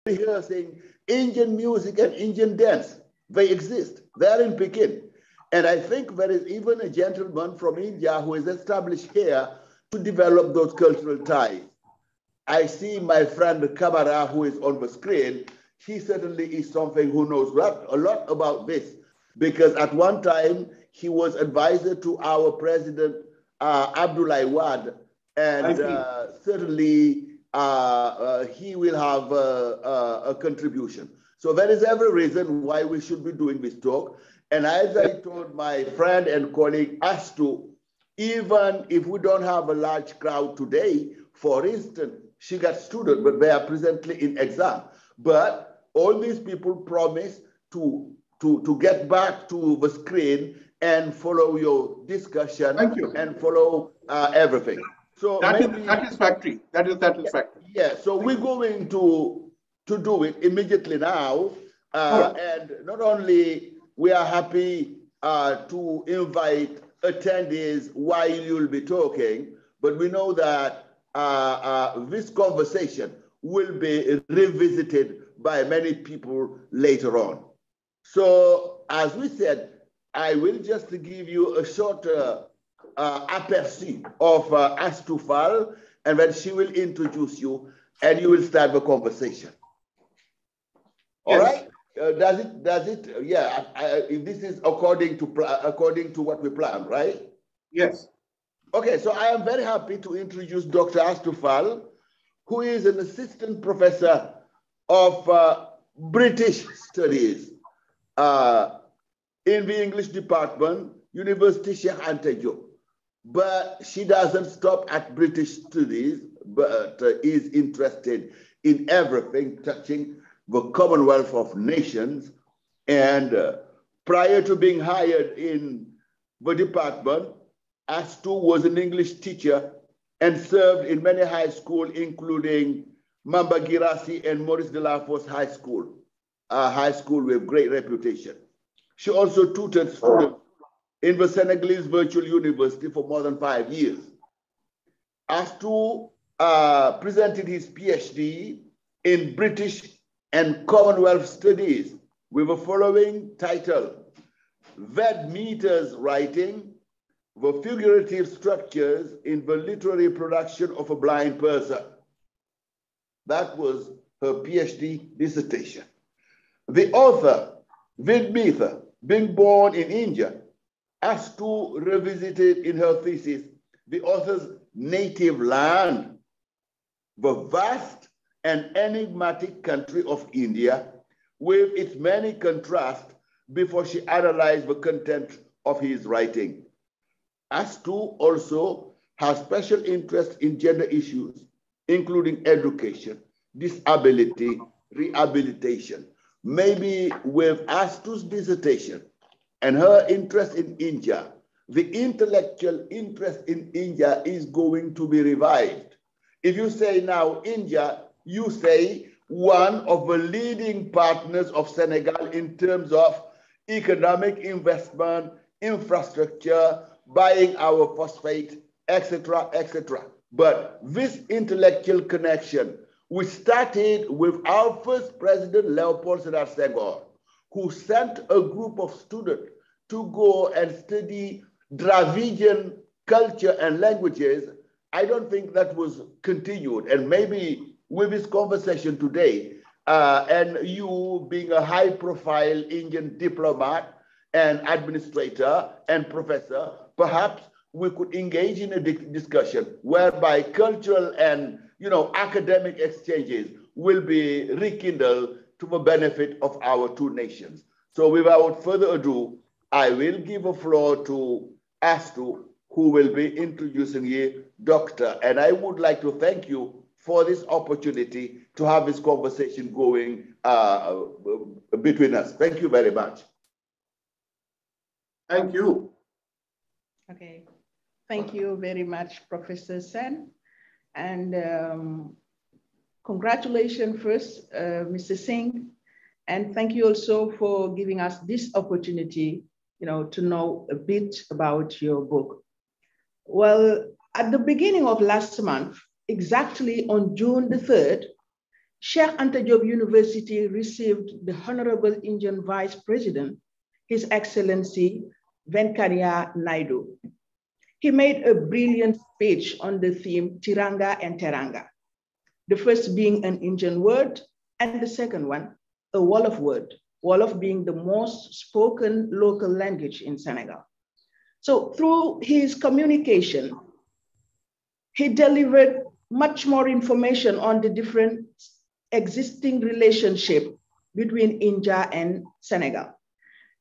rehearsing Indian music and Indian dance. They exist. They are in Pekin. And I think there is even a gentleman from India who is established here to develop those cultural ties. I see my friend Kabara, who is on the screen. He certainly is something who knows a lot about this, because at one time he was advisor to our president, Abdullah Wad, and certainly he will have a contribution. So there is every reason why we should be doing this talk. And as I told my friend and colleague Astu, even if we don't have a large crowd today, for instance, she got students, but they are presently in exam. But all these people promise to get back to the screen and follow your discussion. Thank you. And follow everything. So that is satisfactory. That is satisfactory. Yeah. So we're going to do it immediately now. And not only we are happy to invite attendees while you'll be talking, but we know that this conversation will be revisited by many people later on. So as we said, I will just give you a short aperçu of Astufal, and then she will introduce you and you will start the conversation. All right? Does it? Yeah. If this is according to what we planned, right? Yes. Okay. So I am very happy to introduce Dr. Astufal, who is an assistant professor of British Studies in the English department, University Sheikh Anta Diop. But she doesn't stop at British Studies, but is interested in everything touching the Commonwealth of Nations. And prior to being hired in the department, Astu was an English teacher and served in many high schools, including Mamba Girassi and Maurice Delafosse High School, a high school with great reputation. She also tutored students in the Senegalese Virtual University for more than 5 years. Astu presented his PhD in British and Commonwealth Studies with the following title: Ved Meters Writing, the Figurative Structures in the Literary Production of a Blind Person. That was her PhD dissertation. The author, Ved Meter, being born in India, Astu revisited in her thesis the author's native land, the vast and enigmatic country of India, with its many contrasts, before she analyzed the content of his writing. Astu also has special interest in gender issues, including education, disability, rehabilitation. Maybe with Astu's dissertation and her interest in India, the intellectual interest in India is going to be revived. If you say now India, you say one of the leading partners of Senegal in terms of economic investment, infrastructure, buying our phosphate, etc., etc. But this intellectual connection, we started with our first president, Leopold Sédar Senghor, who sent a group of students to go and study Dravidian culture and languages. I don't think that was continued. And maybe with this conversation today, and you being a high-profile Indian diplomat and administrator and professor, perhaps we could engage in a discussion whereby cultural and academic exchanges will be rekindled to the benefit of our two nations. So without further ado, I will give the floor to Astu, who will be introducing you, Doctor. And I would like to thank you for this opportunity to have this conversation going between us. Thank you very much. Thank you. Okay. Thank you very much, Professor Sen. And congratulations first, Mr. Singh. And thank you also for giving us this opportunity, to know a bit about your book. Well, at the beginning of last month, exactly on June the 3rd, Sheikh Anta Diop University received the Honorable Indian Vice President, His Excellency Venkaiah Naidu. He made a brilliant speech on the theme Tiranga and Teranga, the first being an Indian word, and the second one, a Wolof word, Wolof being the most spoken local language in Senegal. So through his communication, he delivered much more information on the different existing relationship between India and Senegal.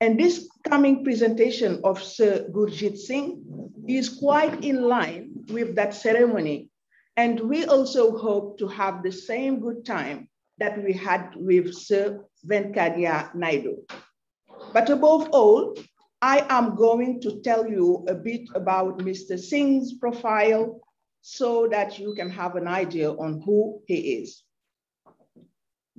And this coming presentation of Sir Gurjit Singh is quite in line with that ceremony. And we also hope to have the same good time that we had with Sir Venkaiah Naidu. But above all, I am going to tell you a bit about Mr. Singh's profile so that you can have an idea on who he is.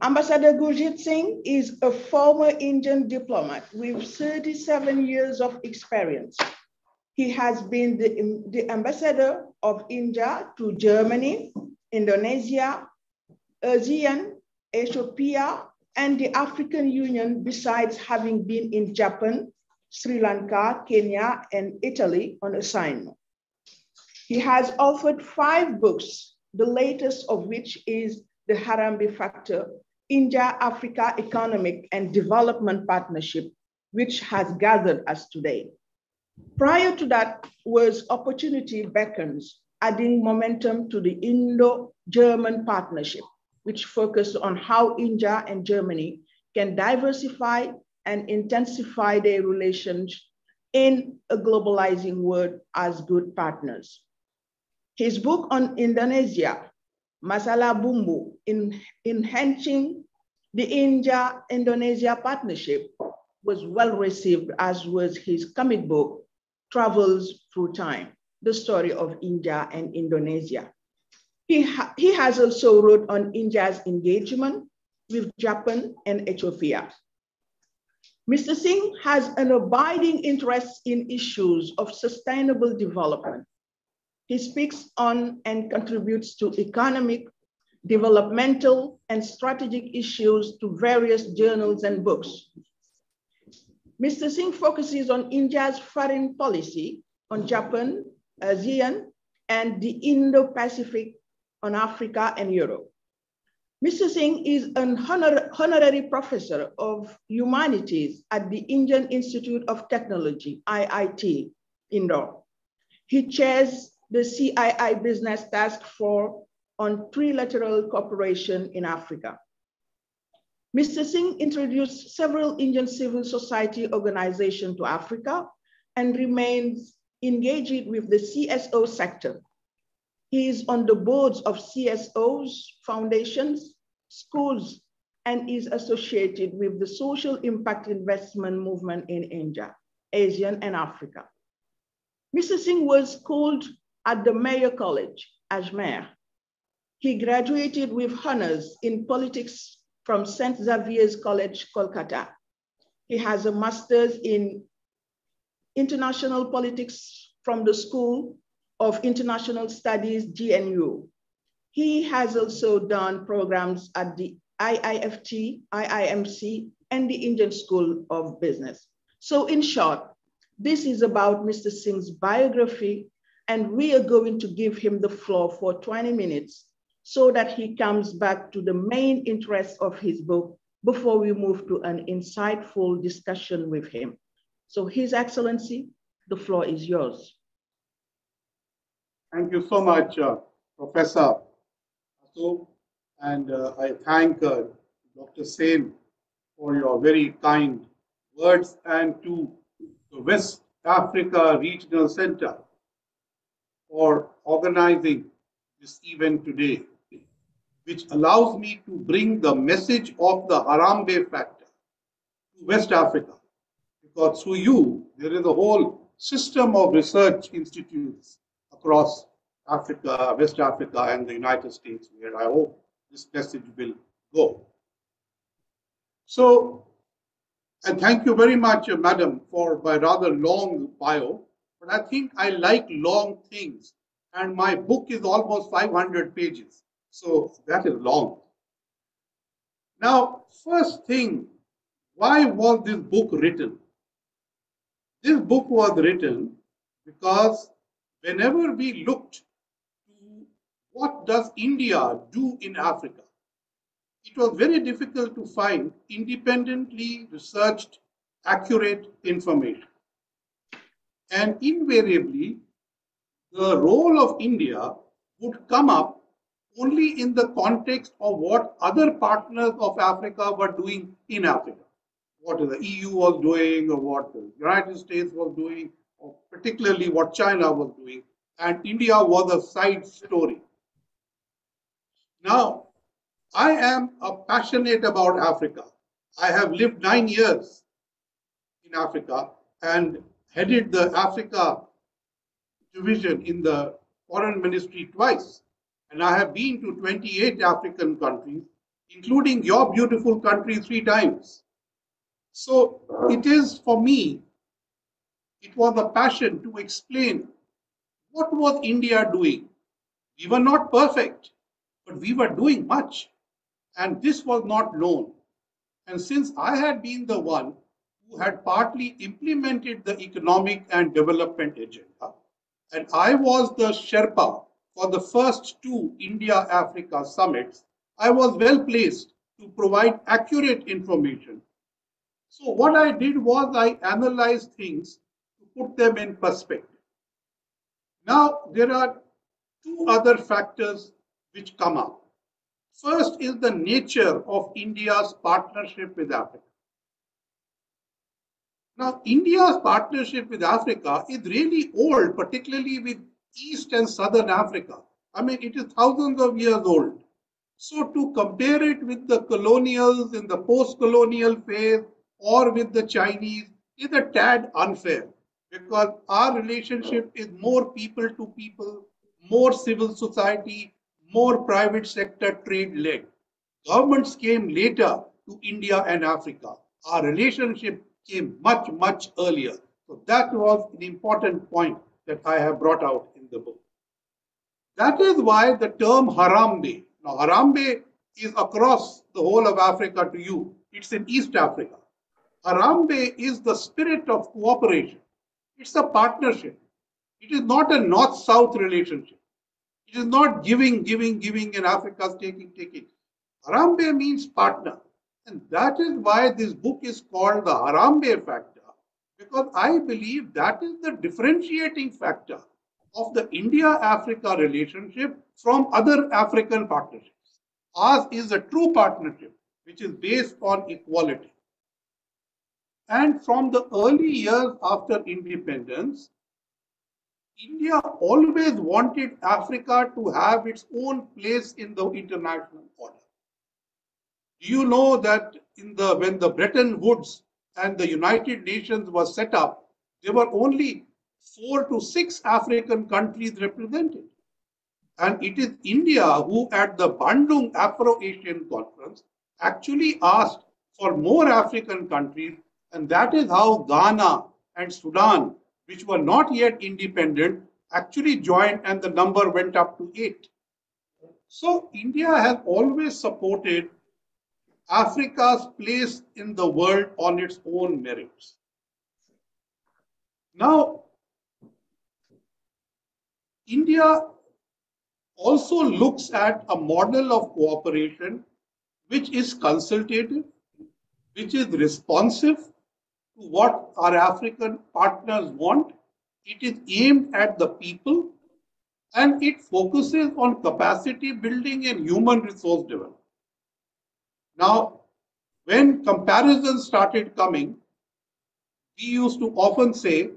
Ambassador Gurjit Singh is a former Indian diplomat with 37 years of experience. He has been the ambassador of India to Germany, Indonesia, ASEAN, Ethiopia, and the African Union, besides having been in Japan, Sri Lanka, Kenya, and Italy on assignment. He has authored 5 books, the latest of which is The Harambee Factor, India-Africa Economic and Development Partnership, which has gathered us today. Prior to that was Opportunity Beckons, adding momentum to the Indo-German partnership, which focused on how India and Germany can diversify and intensify their relations in a globalizing world as good partners. His book on Indonesia, Masalah Bumbu, enhancing the India-Indonesia partnership, was well received, as was his comic book, Travels Through Time, the story of India and Indonesia. He has also wrote on India's engagement with Japan and Ethiopia. Mr. Singh has an abiding interest in issues of sustainable development. He speaks on and contributes to economic, developmental, and strategic issues to various journals and books. Mr. Singh focuses on India's foreign policy, on Japan, ASEAN, and the Indo-Pacific, on Africa and Europe. Mr. Singh is an honorary professor of humanities at the Indian Institute of Technology, IIT, Indore. He chairs the CII Business Task Force on Trilateral Cooperation in Africa. Mr. Singh introduced several Indian civil society organizations to Africa and remains engaged with the CSO sector. He is on the boards of CSOs, foundations, schools, and is associated with the social impact investment movement in India, Asia, and Africa. Mr. Singh was schooled at the Mayor College, Ajmer. He graduated with honors in politics from St. Xavier's College, Kolkata. He has a master's in international politics from the School of International Studies, GNU. He has also done programs at the IIFT, IIMC, and the Indian School of Business. So in short, this is about Mr. Singh's biography, and we are going to give him the floor for 20 minutes so that he comes back to the main interest of his book before we move to an insightful discussion with him. So His Excellency, the floor is yours. Thank you so much, Professor Aso, and I thank Dr. Singh for your very kind words, and to the West Africa Regional Center for organizing this event today, which allows me to bring the message of the Harambee factor to West Africa. Because through you, there is a whole system of research institutes across Africa, West Africa, and the United States, where I hope this message will go. So, and thank you very much, Madam, for my rather long bio, but I think I like long things, and my book is almost 500 pages, so that is long. Now, first thing, why was this book written? This book was written because whenever we looked to what does India do in Africa, it was very difficult to find independently researched, accurate information. And invariably, the role of India would come up only in the context of what other partners of Africa were doing in Africa. What the EU was doing, or what the United States was doing, or particularly what China was doing. And India was a side story. Now, I am passionate about Africa. I have lived 9 years in Africa and headed the Africa division in the foreign ministry twice. And I have been to 28 African countries, including your beautiful country 3 times. So it is for me, it was a passion to explain what was India doing. We were not perfect, but we were doing much. And this was not known. And since I had been the one who had partly implemented the economic and development agenda, and I was the Sherpa for the first 2 India-Africa summits, I was well placed to provide accurate information. So what I did was I analyzed things to put them in perspective. Now, there are 2 other factors which come up. First is the nature of India's partnership with Africa. Now, India's partnership with Africa is really old, particularly with East and Southern Africa. I mean, it is thousands of years old. So to compare it with the colonials in the post-colonial phase or with the Chinese is a tad unfair, because our relationship is more people to people, more civil society, more private sector trade led. Governments came later to India and Africa. Our relationship came much, much earlier. So that was an important point that I have brought out in the book. That is why the term Harambe, now Harambe is across the whole of Africa to you. It's in East Africa. Harambe is the spirit of cooperation. It's a partnership. It is not a north-south relationship. It is not giving, and Africa's taking. Harambe means partner. And that is why this book is called the Harambe factor, because I believe that is the differentiating factor of the India-Africa relationship from other African partnerships. Ours is a true partnership, which is based on equality. And from the early years after independence, India always wanted Africa to have its own place in the international order. Do you know that when the Bretton Woods and the United Nations were set up, there were only 4 to 6 African countries represented. And it is India who at the Bandung Afro-Asian Conference actually asked for more African countries, and that is how Ghana and Sudan, which were not yet independent, actually joined, and the number went up to 8. So India has always supported Africa's place in the world on its own merits. Now, India also looks at a model of cooperation which is consultative, which is responsive to what our African partners want. It is aimed at the people, and it focuses on capacity building and human resource development. Now, when comparisons started coming, we used to often say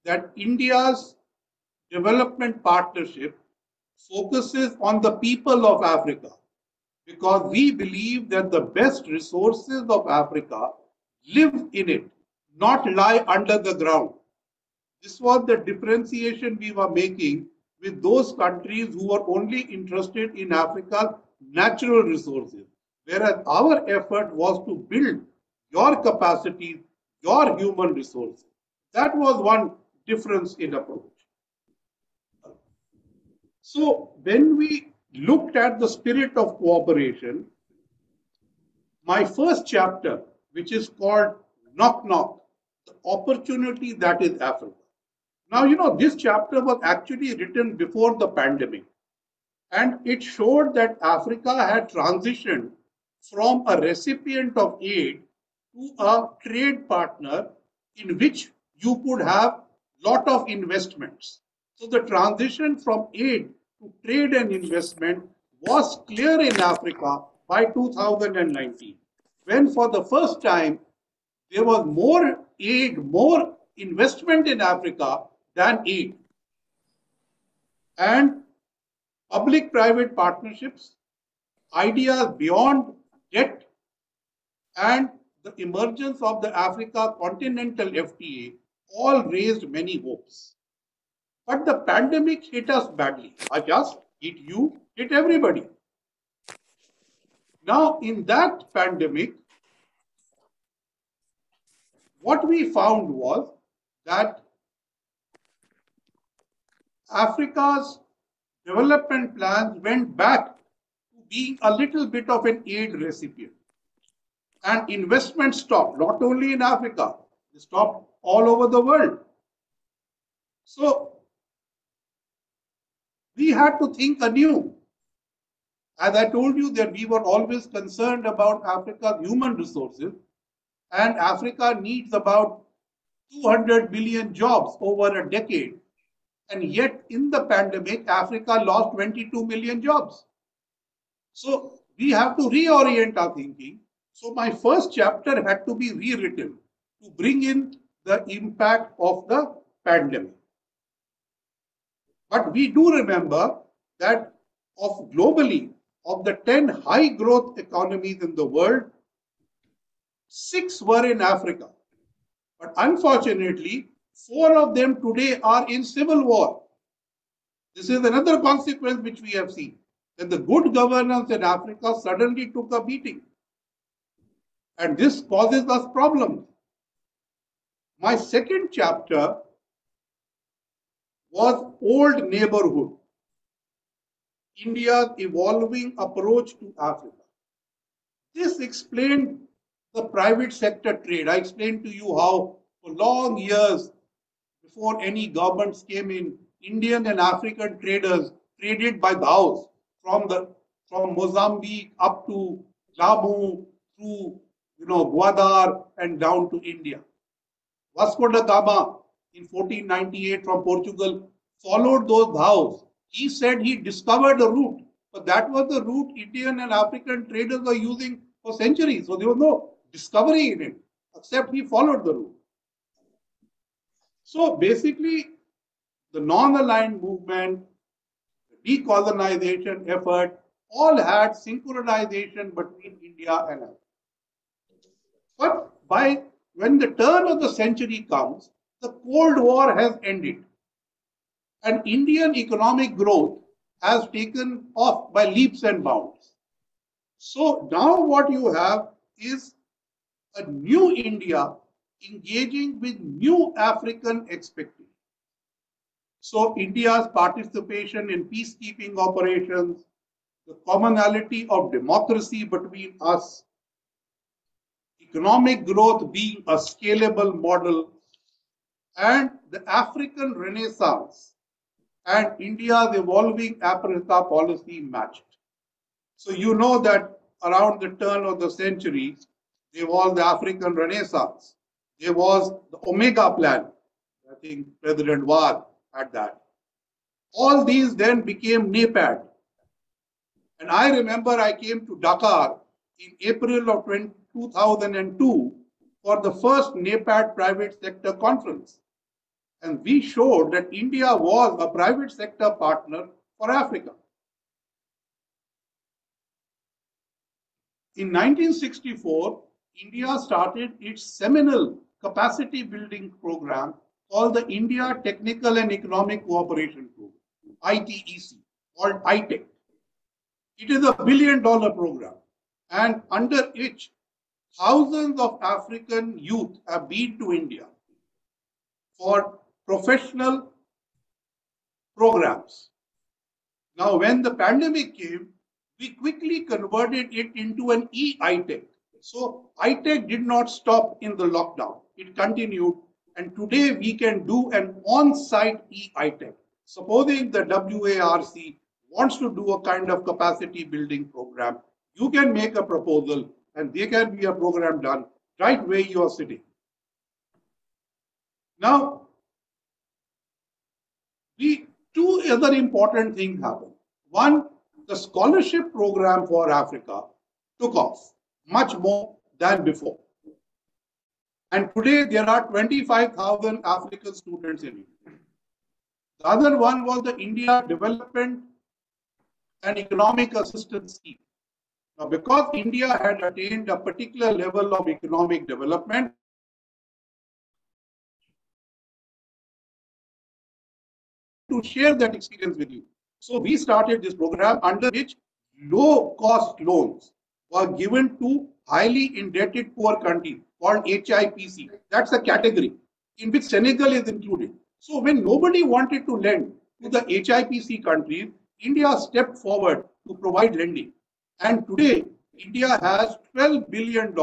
that India's development partnership focuses on the people of Africa, because we believe that the best resources of Africa live in it, not lie under the ground. This was the differentiation we were making with those countries who were only interested in Africa's natural resources, whereas our effort was to build your capacities, your human resources. That was one difference in approach. So when we looked at the spirit of cooperation, my first chapter, which is called Knock Knock, the opportunity that is Africa. Now, this chapter was actually written before the pandemic, and it showed that Africa had transitioned from a recipient of aid to a trade partner in which you could have lot of investments. So the transition from aid to trade and investment was clear in Africa by 2019, when for the first time there was more aid, more investment in Africa than aid. And public-private partnerships, ideas beyond debt, and the emergence of the Africa Continental FTA all raised many hopes. But the pandemic hit us badly. Not just hit you, hit everybody. Now, in that pandemic, what we found was that Africa's development plans went back to being a little bit of an aid recipient. And investment stopped, not only in Africa, it stopped all over the world. So we had to think anew. As I told you that we were always concerned about Africa's human resources, and Africa needs about 200 billion jobs over a decade. And yet in the pandemic, Africa lost 22 million jobs. So we have to reorient our thinking. So my first chapter had to be rewritten to bring in the impact of the pandemic. But we do remember that globally, of the 10 high growth economies in the world, 6 were in Africa. But unfortunately, 4 of them today are in civil war. This is another consequence which we have seen, that the good governance in Africa suddenly took a beating. And this causes us problems. My second chapter was Old Neighborhood, India's evolving approach to Africa. This explained the private sector trade. I explained to you how for long years before any governments came in, Indian and African traders traded by the house from Mozambique up to Jammu through Gwadar and down to India. Vasco da Gama in 1498 from Portugal followed those dhows. He said he discovered a route, but that was the route Indian and African traders were using for centuries. So there was no discovery in it, except he followed the route. So basically, the non-aligned movement, the decolonization effort, all had synchronization between India and Africa. But when the turn of the century comes, the Cold War has ended. And Indian economic growth has taken off by leaps and bounds. So now what you have is a new India engaging with new African expectations. So India's participation in peacekeeping operations, the commonality of democracy between us, economic growth being a scalable model, and the African Renaissance and India's evolving Africa policy matched. So you know that around the turn of the century, there was the African Renaissance. There was the Omega Plan. I think President Wad had that. All these then became NEPAD. And I remember I came to Dakar in April of 2002 for the first NEPAD private sector conference. And we showed that India was a private sector partner for Africa. In 1964, India started its seminal capacity building program called the India Technical and Economic Cooperation Program, ITEC, called ITEC. It is a $1 billion program, and under which thousands of African youth have been to India for professional programs. Now, when the pandemic came, we quickly converted it into an e-ITEC. So ITEC did not stop in the lockdown. It continued, and today we can do an on-site e-ITEC. Supposing the WARC wants to do a kind of capacity building program, you can make a proposal and there can be a program done right where you are sitting. Now, two other important things happen. One, the scholarship program for Africa took off much more than before. And today there are 25,000 African students in India. The other one was the India Development and Economic Assistance Scheme. Now, because India had attained a particular level of economic development, to share that experience with you. So we started this program under which low-cost loans were given to highly indebted poor countries called HIPC. That's a category in which Senegal is included. So when nobody wanted to lend to the HIPC countries, India stepped forward to provide lending. And today, India has $12 billion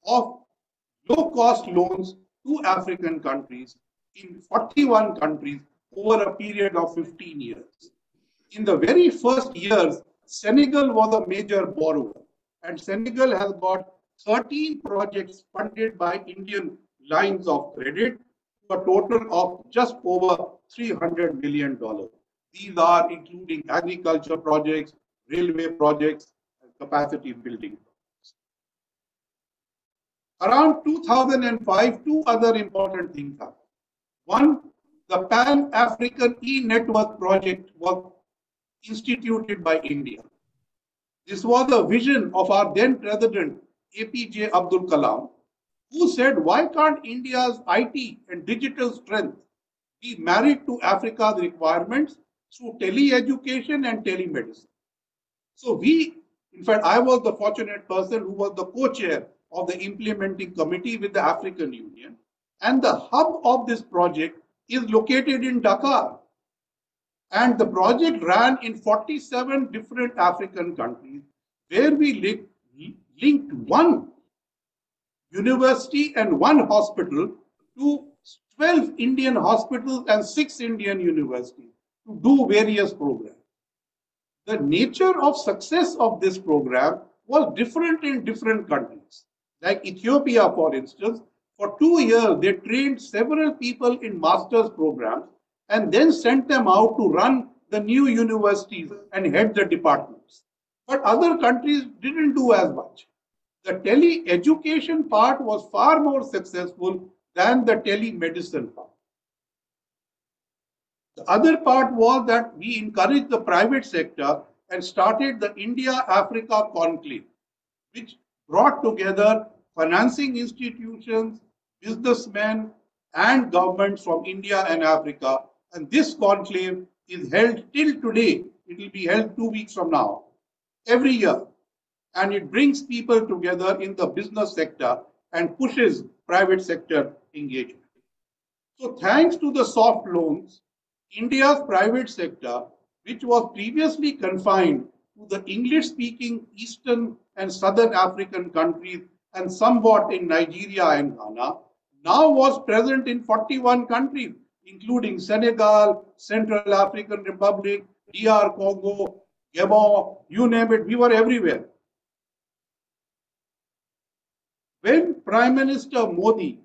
of low-cost loans to African countries in 41 countries over a period of 15 years. In the very first years, Senegal was a major borrower, and Senegal has got 13 projects funded by Indian lines of credit to a total of just over $300 million. These are including agriculture projects, railway projects, and capacity building projects. Around 2005, two other important things happened. One, the Pan-African E-Network project was instituted by India. This was a vision of our then President APJ Abdul Kalam, who said, why can't India's IT and digital strength be married to Africa's requirements through tele-education and telemedicine? So in fact, I was the fortunate person who was the co-chair of the implementing committee with the African Union. And the hub of this project is located in Dakar. And the project ran in 47 different African countries, where we linked one university and one hospital to 12 Indian hospitals and 6 Indian universities to do various programs. The nature of success of this program was different in different countries. Like Ethiopia, for instance, for 2 years, they trained several people in master's programs and then sent them out to run the new universities and head the departments. But other countries didn't do as much. The tele-education part was far more successful than the telemedicine part. The other part was that we encouraged the private sector and started the India-Africa Conclave, which brought together financing institutions, businessmen, and governments from India and Africa. And this conclave is held till today. It will be held 2 weeks from now, every year. And it brings people together in the business sector and pushes private sector engagement. So thanks to the soft loans, India's private sector, which was previously confined to the English-speaking Eastern and Southern African countries and somewhat in Nigeria and Ghana, now was present in 41 countries, including Senegal, Central African Republic, DR Congo, Gabon, you name it, we were everywhere. When Prime Minister Modi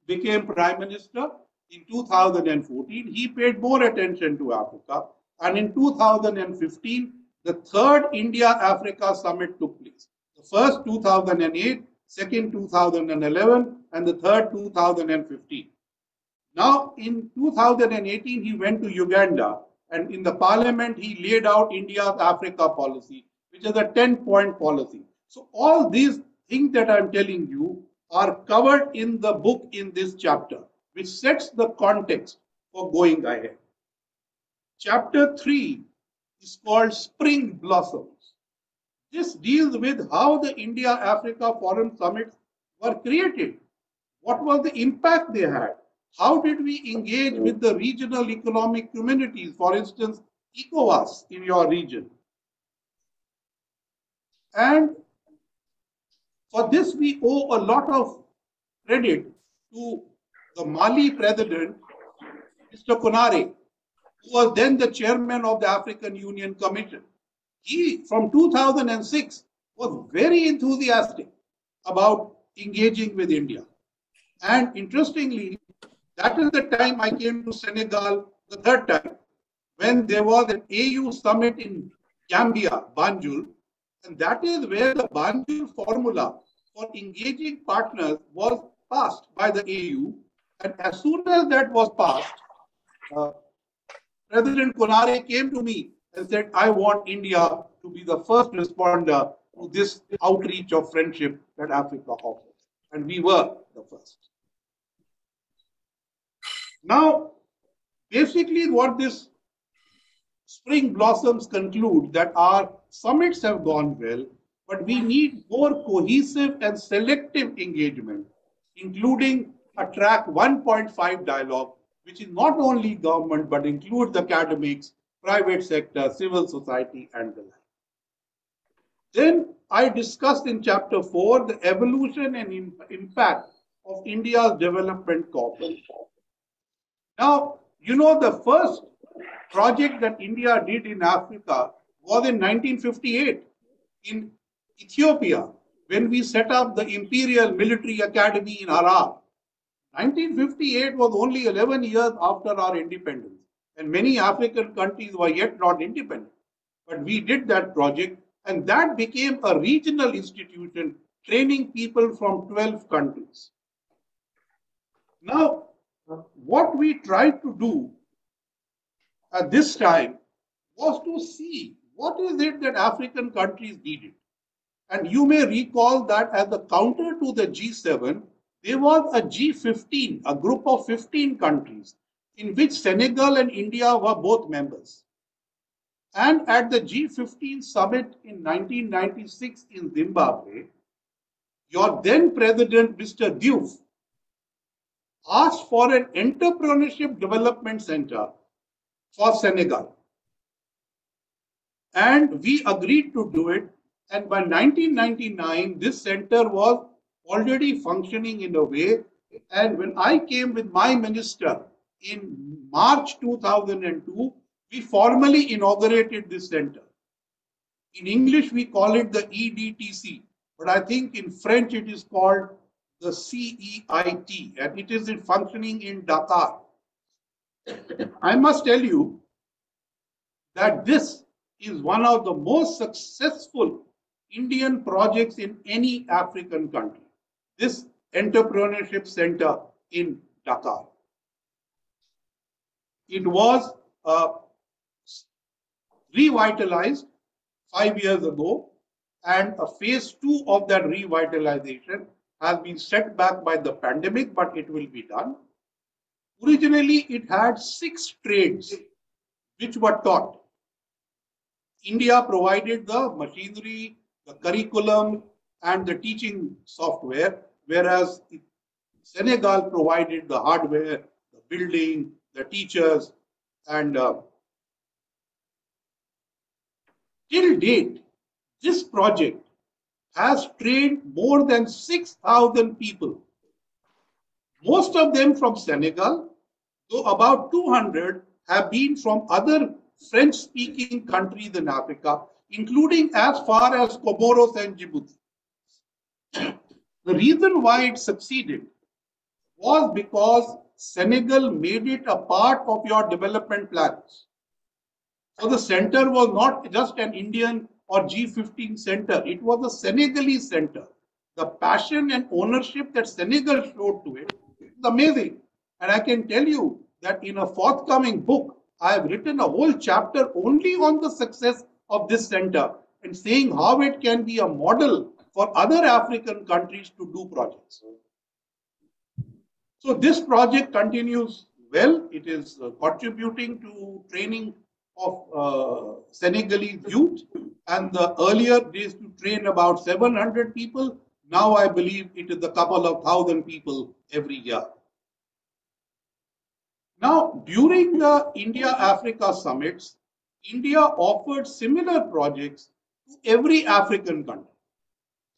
became Prime Minister in 2014, he paid more attention to Africa. And in 2015, the third India-Africa summit took place. The first 2008, second 2011, and the third 2015. Now, in 2018, he went to Uganda, and in the parliament, he laid out India's Africa policy, which is a 10-point policy. So all these things that I'm telling you are covered in the book in this chapter, which sets the context for going ahead. Chapter 3 is called Spring Blossoms. This deals with how the India-Africa Forum Summits were created. What was the impact they had? How did we engage with the regional economic communities, for instance, ECOWAS in your region? And For this, we owe a lot of credit to the Mali president, Mr. Konare, who was then the chairman of the African Union Commission. He, from 2006, was very enthusiastic about engaging with India. And interestingly, that is the time I came to Senegal the third time, when there was an AU summit in Gambia, Banjul, and that is where the Banjul formula for engaging partners was passed by the AU. And as soon as that was passed, President Konare came to me and said, I want India to be the first responder to this outreach of friendship that Africa offers. And we were the first. Now, basically what this spring blossoms conclude that our summits have gone well, but we need more cohesive and selective engagement, including a track 1.5 dialogue, which is not only government, but includes academics, private sector, civil society, and the like. Then I discussed in chapter 4 the evolution and impact of India's development cooperation. Now, you know, the first project that India did in Africa was in 1958 in Ethiopia, when we set up the Imperial Military Academy in Harar. 1958 was only 11 years after our independence, and many African countries were yet not independent. But we did that project, and that became a regional institution training people from 12 countries. Now, what we tried to do at this time was to see what is it that African countries needed. And you may recall that as the counter to the G7, there was a G15, a group of 15 countries, in which Senegal and India were both members. And at the G15 summit in 1996 in Zimbabwe, your then president, Mr. Diouf, asked for an entrepreneurship development center for Senegal. And we agreed to do it. And by 1999, this center was already functioning in a way. And when I came with my minister in March 2002, we formally inaugurated this center. In English, we call it the EDTC, but I think in French it is called the CEIT, and it is functioning in Dakar. I must tell you that this is one of the most successful Indian projects in any African country, this entrepreneurship center in Dakar. It was revitalized 5 years ago, and a phase 2 of that revitalization has been set back by the pandemic, but it will be done. Originally, it had 6 trades which were taught. India provided the machinery, the curriculum, and the teaching software, whereas Senegal provided the hardware, the building, the teachers, and till date, this project has trained more than 6,000 people, most of them from Senegal, though about 200 have been from other French-speaking countries in Africa, including as far as Comoros and Djibouti. The reason why it succeeded was because Senegal made it a part of your development plans. So the center was not just an Indian or G15 center, it was a Senegalese center. The passion and ownership that Senegal showed to it is amazing. And I can tell you that in a forthcoming book, I have written a whole chapter only on the success of this center and saying how it can be a model for other African countries to do projects. So this project continues well. It is contributing to training of Senegalese youth, and the earlier days to train about 700 people. Now I believe it is a couple of thousand people every year. Now, during the India-Africa summits, India offered similar projects to every African country.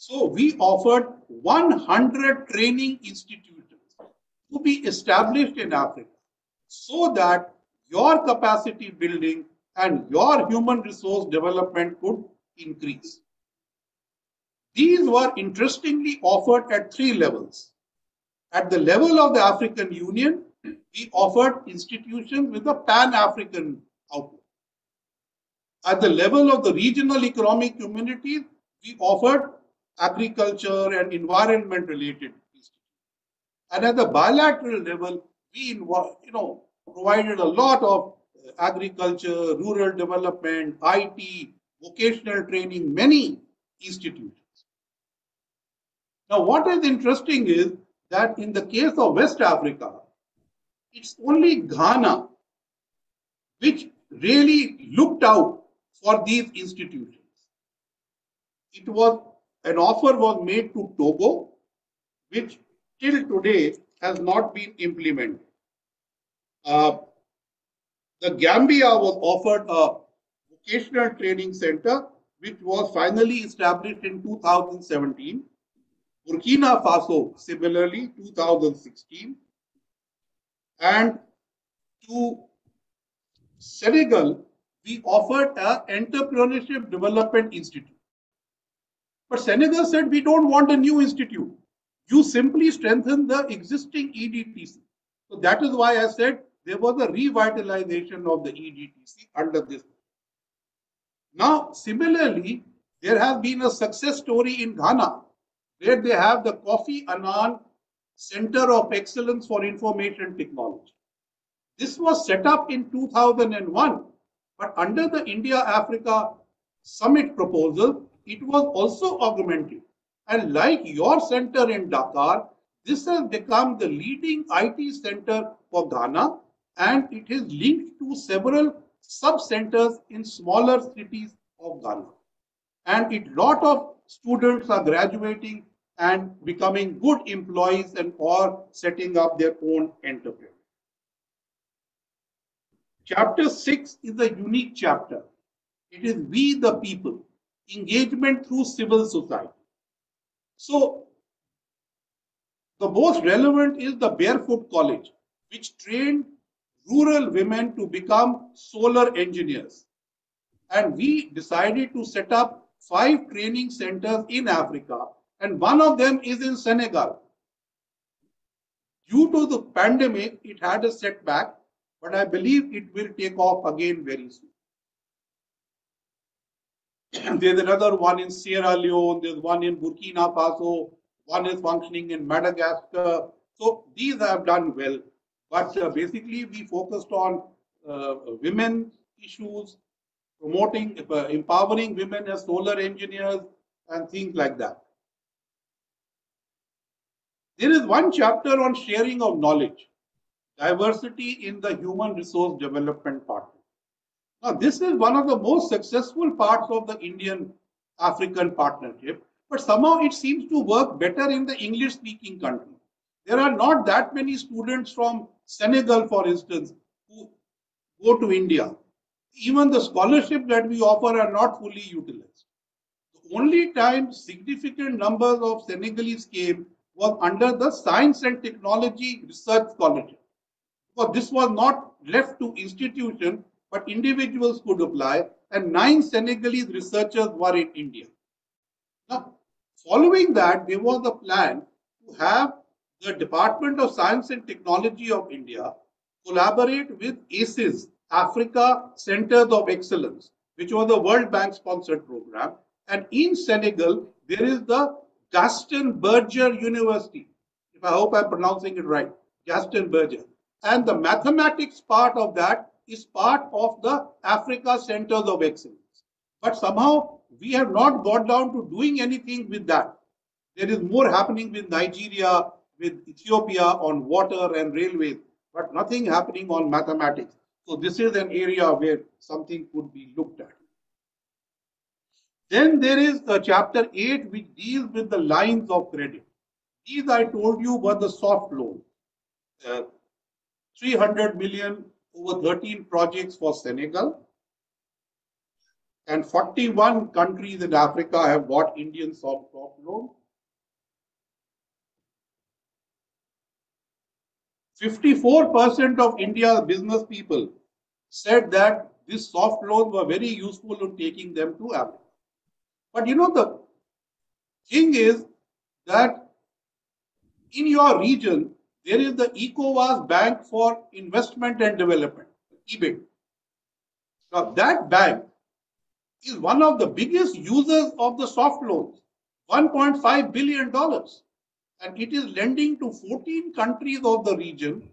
So we offered 100 training institutions to be established in Africa so that your capacity building and your human resource development could increase. These were interestingly offered at 3 levels. At the level of the African Union, we offered institutions with a pan-African outlook. At the level of the regional economic communities, we offered agriculture and environment related institutions. And at the bilateral level, we provided a lot of agriculture, rural development, IT, vocational training, many institutions. Now, what is interesting is that in the case of West Africa, it's only Ghana which really looked out for these institutions. An offer was made to Togo, which till today has not been implemented. The Gambia was offered a vocational training center, which was finally established in 2017. Burkina Faso, similarly, 2016. And to Senegal, we offered an entrepreneurship development institute. But Senegal said, we don't want a new institute. You simply strengthen the existing EDTC. So that is why I said there was a revitalization of the EDTC under this. Now, similarly, there has been a success story in Ghana, where they have the Kofi Annan Center of Excellence for Information Technology. This was set up in 2001, but under the India-Africa Summit proposal, it was also augmented. And like your center in Dakar, this has become the leading IT center for Ghana, and it is linked to several sub-centers in smaller cities of Ghana. And a lot of students are graduating and becoming good employees and or setting up their own enterprise. Chapter 6 is a unique chapter. It is We the People, engagement through civil society. So, the most relevant is the Barefoot College, which trained rural women to become solar engineers. And we decided to set up 5 training centers in Africa, and one of them is in Senegal. Due to the pandemic, it had a setback, but I believe it will take off again very soon. There's another one in Sierra Leone, there's one in Burkina Faso, one is functioning in Madagascar. So these have done well. But basically, we focused on women issues, promoting, empowering women as solar engineers and things like that. There is one chapter on sharing of knowledge, diversity in the human resource development partnership. Now, this is one of the most successful parts of the Indian-African partnership, but somehow it seems to work better in the English-speaking countries. There are not that many students from Senegal, for instance, who go to India. Even the scholarships that we offer are not fully utilized. The only time significant numbers of Senegalese came was under the Science and Technology Research Scholarship. Because this was not left to institutions, but individuals could apply, and 9 Senegalese researchers were in India. Now, following that, there was a plan to have the Department of Science and Technology of India collaborate with ACES, Africa Centers of Excellence, which was a World Bank sponsored program. And in Senegal, there is the Gaston Berger University, if I hope I'm pronouncing it right, Gaston Berger. And the mathematics part of that is part of the Africa Centers of Excellence. But somehow we have not got down to doing anything with that. There is more happening with Nigeria, with Ethiopia on water and railways, but nothing happening on mathematics. So this is an area where something could be looked at. Then there is chapter 8, which deals with the lines of credit. These I told you were the soft loans. 300 million over 13 projects for Senegal. And 41 countries in Africa have got Indian soft loan. 54% of India's business people said that these soft loans were very useful in taking them to Africa. But you know, the thing is that in your region, there is the ECOWAS Bank for Investment and Development, EBID. Now, that bank is one of the biggest users of the soft loans, $1.5 billion. And it is lending to 14 countries of the region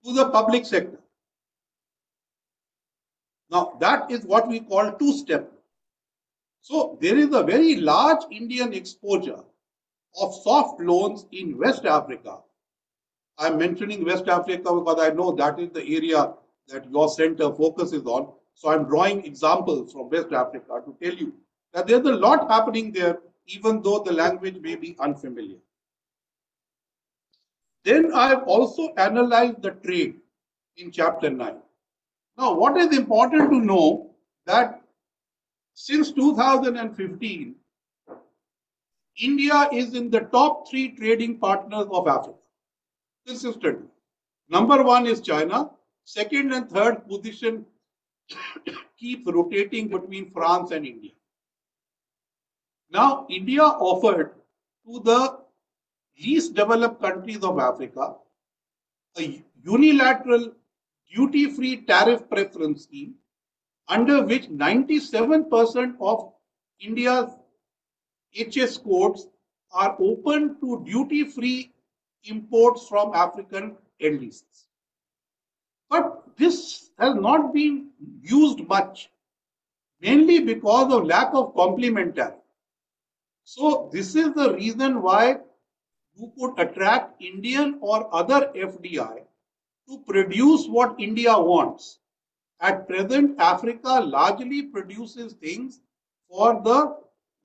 to the public sector. Now, that is what we call two-step. So, there is a very large Indian exposure of soft loans in West Africa. I'm mentioning West Africa because I know that is the area that your center focuses on. So I'm drawing examples from West Africa to tell you that there's a lot happening there, even though the language may be unfamiliar. Then I've also analyzed the trade in chapter 9. Now, what is important to know that since 2015, India is in the top 3 trading partners of Africa, consistently. Number 1 is China. Second and third position keeps rotating between France and India. Now, India offered to the least developed countries of Africa a unilateral duty-free tariff preference scheme under which 97% of India's HS codes are open to duty-free imports from African LDCs. But this has not been used much, mainly because of lack of complementarity. So this is the reason why you could attract Indian or other FDI to produce what India wants. At present, Africa largely produces things for the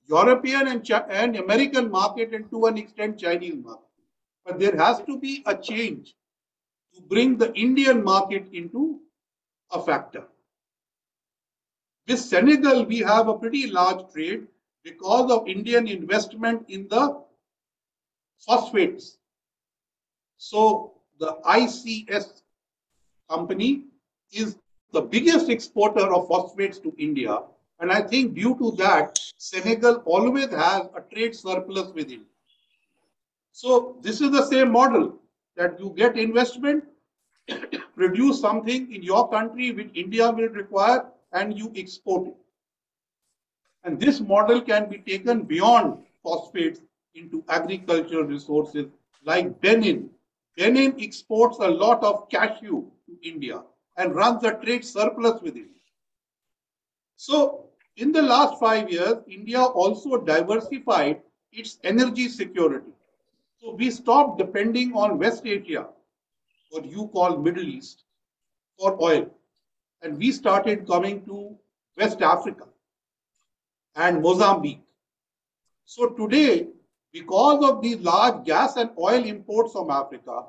European and American market and to an extent Chinese market. But there has to be a change to bring the Indian market into a factor. With Senegal, we have a pretty large trade because of Indian investment in the phosphates. So the ICS company is the biggest exporter of phosphates to India. And I think due to that, Senegal always has a trade surplus with India. So this is the same model that you get investment, produce something in your country which India will require, and you export it. And this model can be taken beyond phosphates into agricultural resources like Benin. Benin exports a lot of cashew to India and runs a trade surplus with India. So in the last 5 years, India also diversified its energy security. So we stopped depending on West Asia, what you call Middle East, for oil. And we started coming to West Africa and Mozambique. So today, because of these large gas and oil imports from Africa,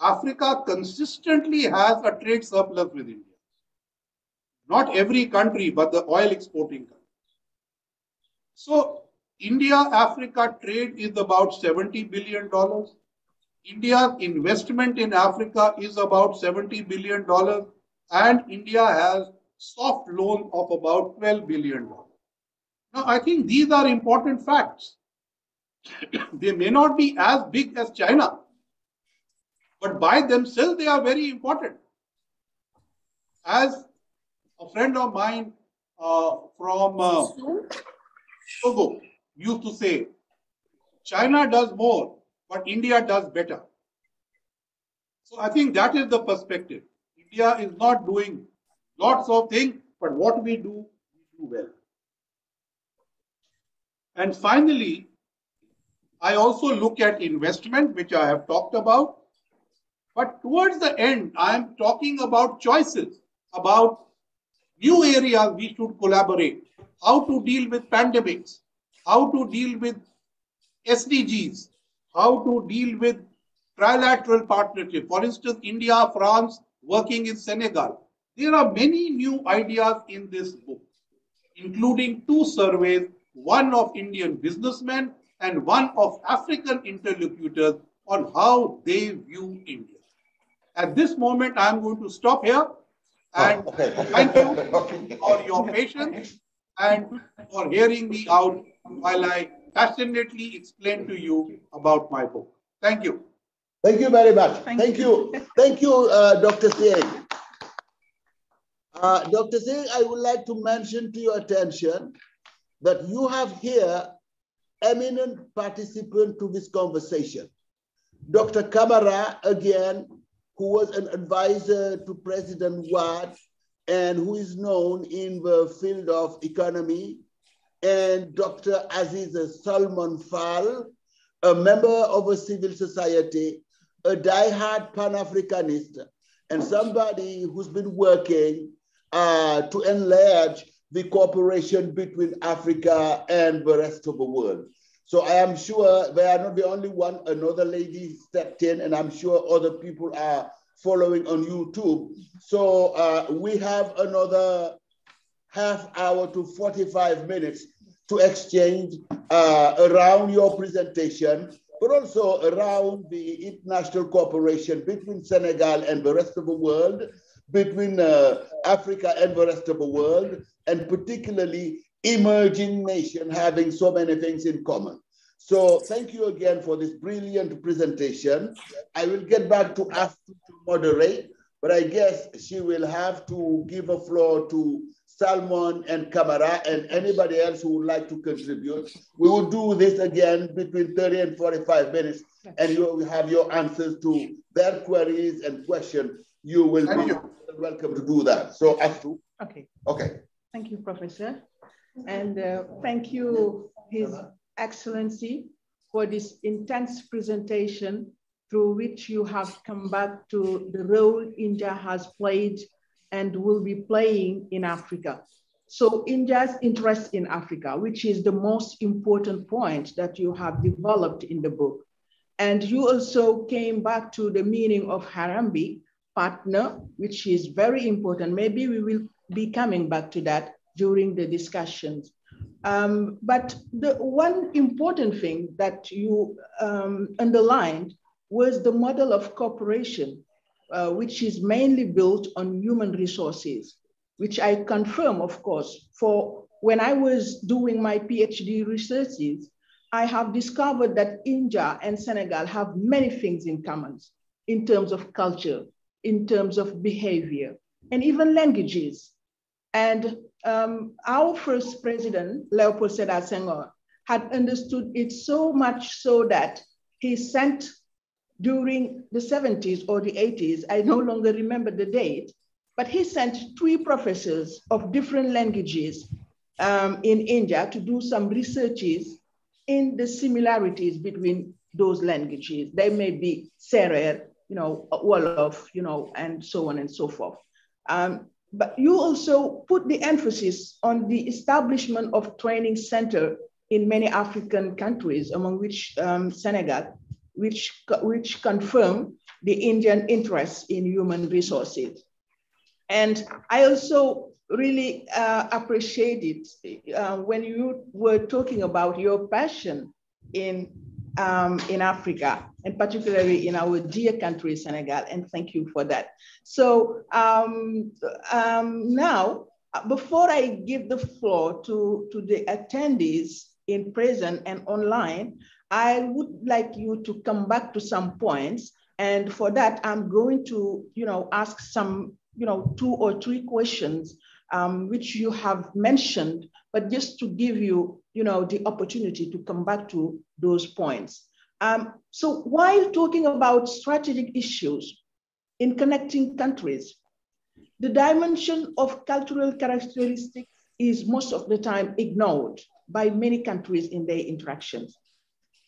Africa consistently has a trade surplus with India. Not every country, but the oil exporting countries. So India-Africa trade is about $70 billion. India's investment in Africa is about $70 billion. And India has soft loan of about $12 billion. Now, I think these are important facts. They may not be as big as China, but by themselves, they are very important. As a friend of mine from Togo used to say, China does more, but India does better. So I think that is the perspective. India is not doing lots of things, but what we do well. And finally, I also look at investment, which I have talked about. But towards the end, I am talking about choices, about new areas we should collaborate, how to deal with pandemics, how to deal with SDGs, how to deal with trilateral partnership. For instance, India, France, working in Senegal. There are many new ideas in this book. including 2 surveys, one of Indian businessmen and one of African interlocutors on how they view India. At this moment, I'm going to stop here and thank you for your patience and for hearing me out while I passionately explain to you about my book. Thank you. Thank you very much. Thank you. Thank you, Dr. Singh. Dr. Singh, I would like to mention to your attention that you have here eminent participant to this conversation. Dr. Kamara, again, who was an advisor to President Wad and who is known in the field of economy, and Dr. Aziz Salman Fall, a member of a civil society, a diehard Pan-Africanist, and somebody who's been working to enlarge the cooperation between Africa and the rest of the world. So I am sure they are not the only one. Another lady stepped in, and I'm sure other people are following on YouTube. So we have another half hour to 45 minutes to exchange around your presentation, but also around the international cooperation between Senegal and the rest of the world, between Africa and the rest of the world, and particularly emerging nations having so many things in common. So thank you again for this brilliant presentation. I will get back to Aftu to moderate, but I guess she will have to give a floor to Salman and Kamara and anybody else who would like to contribute. We will do this again between 30 and 45 minutes, and you will have your answers to their queries and questions. You will be welcome to do that. So Aftu. Okay. Okay. Thank you, Professor. And thank you, His Excellency, for this intense presentation through which you have come back to the role India has played and will be playing in Africa. So India's interest in Africa, which is the most important point that you have developed in the book. And you also came back to the meaning of Harambee, partner, which is very important. Maybe we will be coming back to that during the discussions. But the one important thing that you underlined was the model of cooperation, which is mainly built on human resources, which I confirm, of course. For when I was doing my PhD researches, I have discovered that India and Senegal have many things in common in terms of culture, in terms of behavior, and even languages. And our first president, Leopold Sédar Senghor, had understood it so much so that he sent during the 70s or the 80s, I no longer remember the date, but he sent 3 professors of different languages in India to do some researches in the similarities between those languages. They may be Serer, Wolof, and so on and so forth. But you also put the emphasis on the establishment of training center in many African countries, among which Senegal, which confirm the Indian interest in human resources. And I also really appreciate it when you were talking about your passion in Africa, and particularly in our dear country, Senegal, and thank you for that. So now, before I give the floor to the attendees in present and online, I would like you to come back to some points. And for that, I'm going to, ask some, 2 or 3 questions which you have mentioned, but just to give you, the opportunity to come back to those points. So while talking about strategic issues in connecting countries, the dimension of cultural characteristics is most of the time ignored by many countries in their interactions.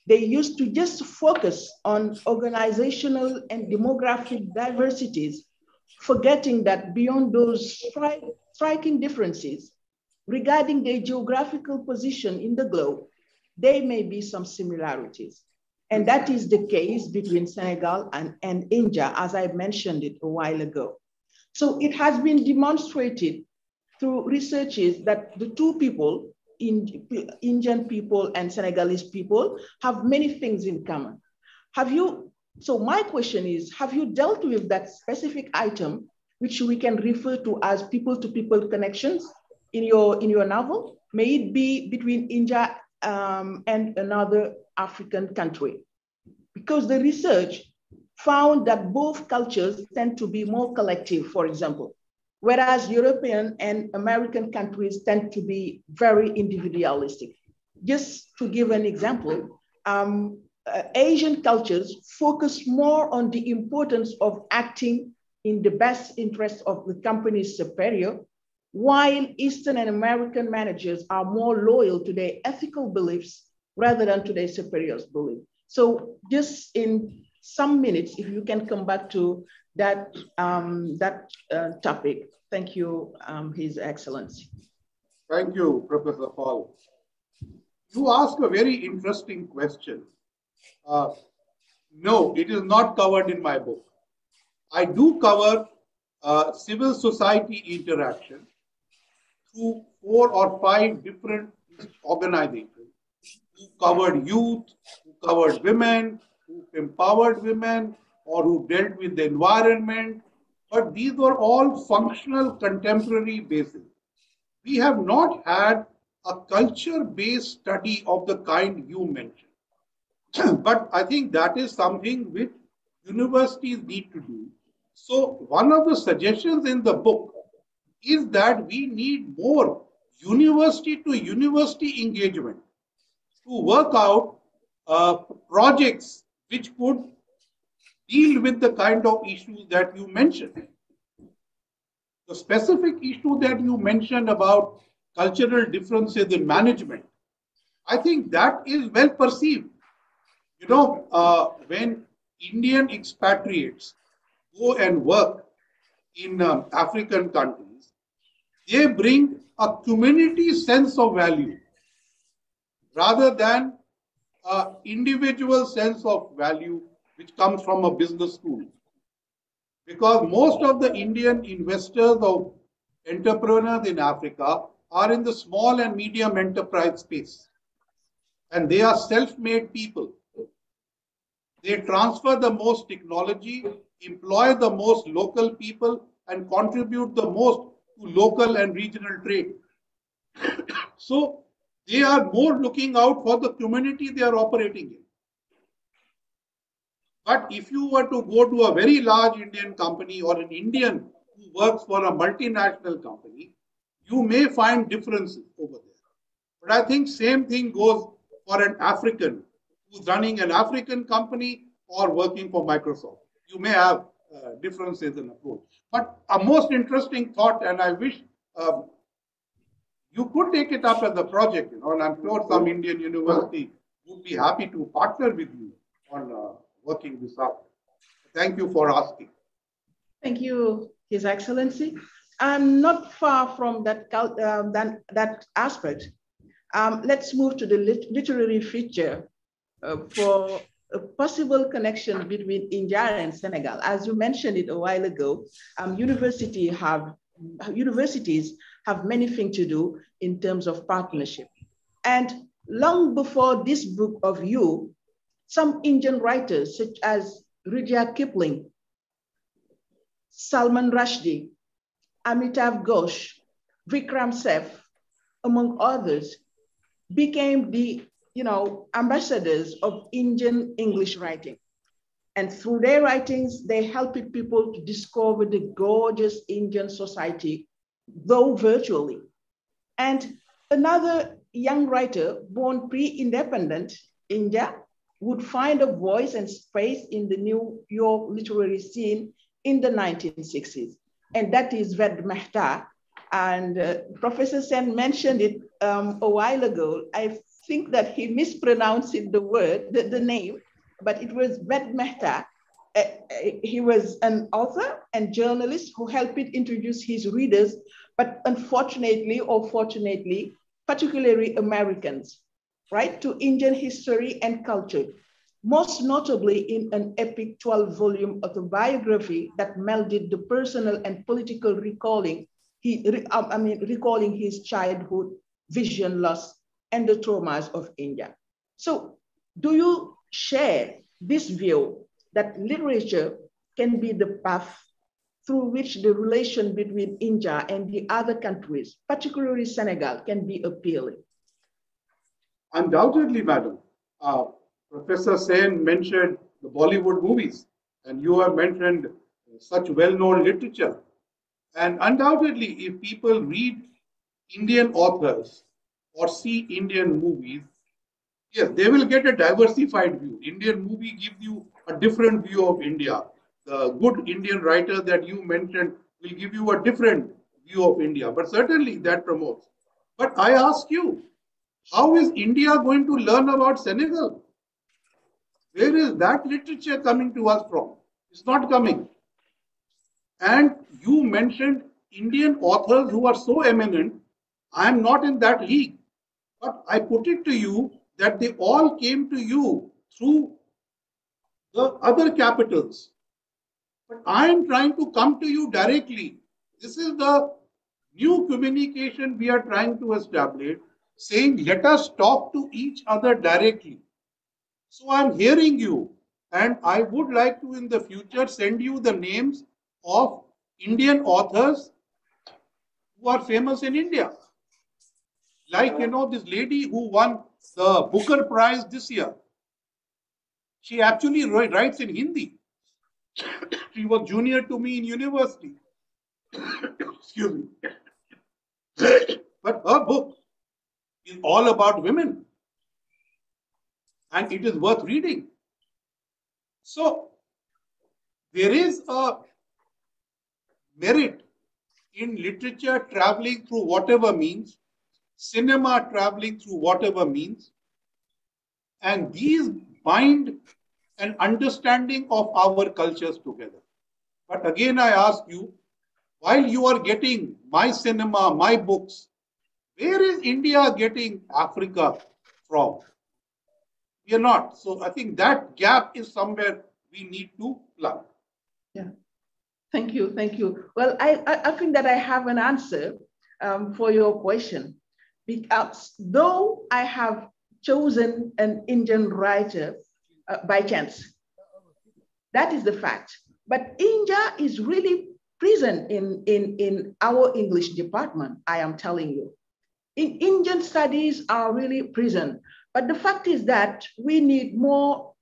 They used to just focus on organizational and demographic diversities, forgetting that beyond those striking differences regarding their geographical position in the globe, there may be some similarities. And that is the case between Senegal and India, as I mentioned it a while ago. So it has been demonstrated through researches that the two people, Indian people and Senegalese people, have many things in common. So my question is, have you dealt with that specific item, which we can refer to as people-to-people connections in your novel? May it be between India and another African country? Because the research found that both cultures tend to be more collective, for example, whereas European and American countries tend to be very individualistic. Just to give an example, Asian cultures focus more on the importance of acting in the best interest of the company's superior, while Eastern and American managers are more loyal to their ethical beliefs rather than to their superiors' beliefs. So just in some minutes, if you can come back to that, topic. Thank you, His Excellency. Thank you, Professor Paul. You asked a very interesting question. No, it is not covered in my book. I do cover civil society interaction through 4 or 5 different organizations who covered youth, who covered women, who empowered women, or who dealt with the environment. But these were all functional contemporary bases. We have not had a culture-based study of the kind you mentioned. But I think that is something which universities need to do. So one of the suggestions in the book is that we need more university-to-university engagement to work out projects which could deal with the kind of issues that you mentioned. The specific issue that you mentioned about cultural differences in management, I think that is well perceived. You know, when Indian expatriates go and work in African countries, they bring a community sense of value rather than an individual sense of value which comes from a business school. Because most of the Indian investors or entrepreneurs in Africa are in the small and medium enterprise space. And they are self-made people. They transfer the most technology, employ the most local people, and contribute the most to local and regional trade. So they are more looking out for the community they are operating in. But if you were to go to a very large Indian company or an Indian who works for a multinational company, you may find differences over there. But I think same thing goes for an African who's running an African company or working for Microsoft. You may have differences in approach. But a most interesting thought, and I wish you could take it up as a project, you know, and I'm sure some Indian university would be happy to partner with you on working this out. Thank you for asking. Thank you, His Excellency. I'm not far from that aspect. Let's move to the literary feature for a possible connection between India and Senegal. As you mentioned it a while ago, universities have many things to do in terms of partnership. And long before this book of you, some Indian writers such as Rudyard Kipling, Salman Rushdie, Amitav Ghosh, Vikram Seth, among others, became the ambassadors of Indian English writing. And through their writings, they helped people to discover the gorgeous Indian society, though virtually. And another young writer born pre-independent India would find a voice and space in the New York literary scene in the 1960s. And that is Ved Mehta. And Professor Sen mentioned it a while ago. I think that he mispronounced the name, but it was Ved Mehta. He was an author and journalist who helped introduce his readers, but unfortunately or fortunately, particularly Americans, right, to Indian history and culture, most notably in an epic 12-volume autobiography that melded the personal and political recalling recalling his childhood, vision loss, and the traumas of India. So do you share this view that literature can be the path through which the relation between India and the other countries, particularly Senegal, can be appealing? Undoubtedly, madam. Professor Sen mentioned the Bollywood movies, and you have mentioned such well-known literature. And undoubtedly, if people read Indian authors or see Indian movies, yes, they will get a diversified view. Indian movie gives you a different view of India. The good Indian writer that you mentioned will give you a different view of India, but certainly that promotes. But I ask you, how is India going to learn about Senegal? Where is that literature coming to us from? It's not coming. And you mentioned Indian authors who are so eminent. I am not in that league. But I put it to you that they all came to you through the other capitals. But I am trying to come to you directly. This is the new communication we are trying to establish, saying let us talk to each other directly. So I'm hearing you, and I would like to in the future send you the names of Indian authors who are famous in India. Like, this lady who won the Booker Prize this year. She actually writes in Hindi. She was junior to me in university. Excuse me. But her book is all about women. And it is worth reading. So, there is a merit in literature traveling through whatever means, cinema traveling through whatever means, and these bind an understanding of our cultures together. But again, I ask you, while you are getting my cinema, my books, where is India getting Africa from? We are not. So I think that gap is somewhere we need to plug. Yeah. Thank you. Thank you. Well, I think that I have an answer for your question. Because though I have chosen an Indian writer by chance, that is the fact. But India is really present in our English department, I am telling you. Indian studies are really present. But the fact is that we need more,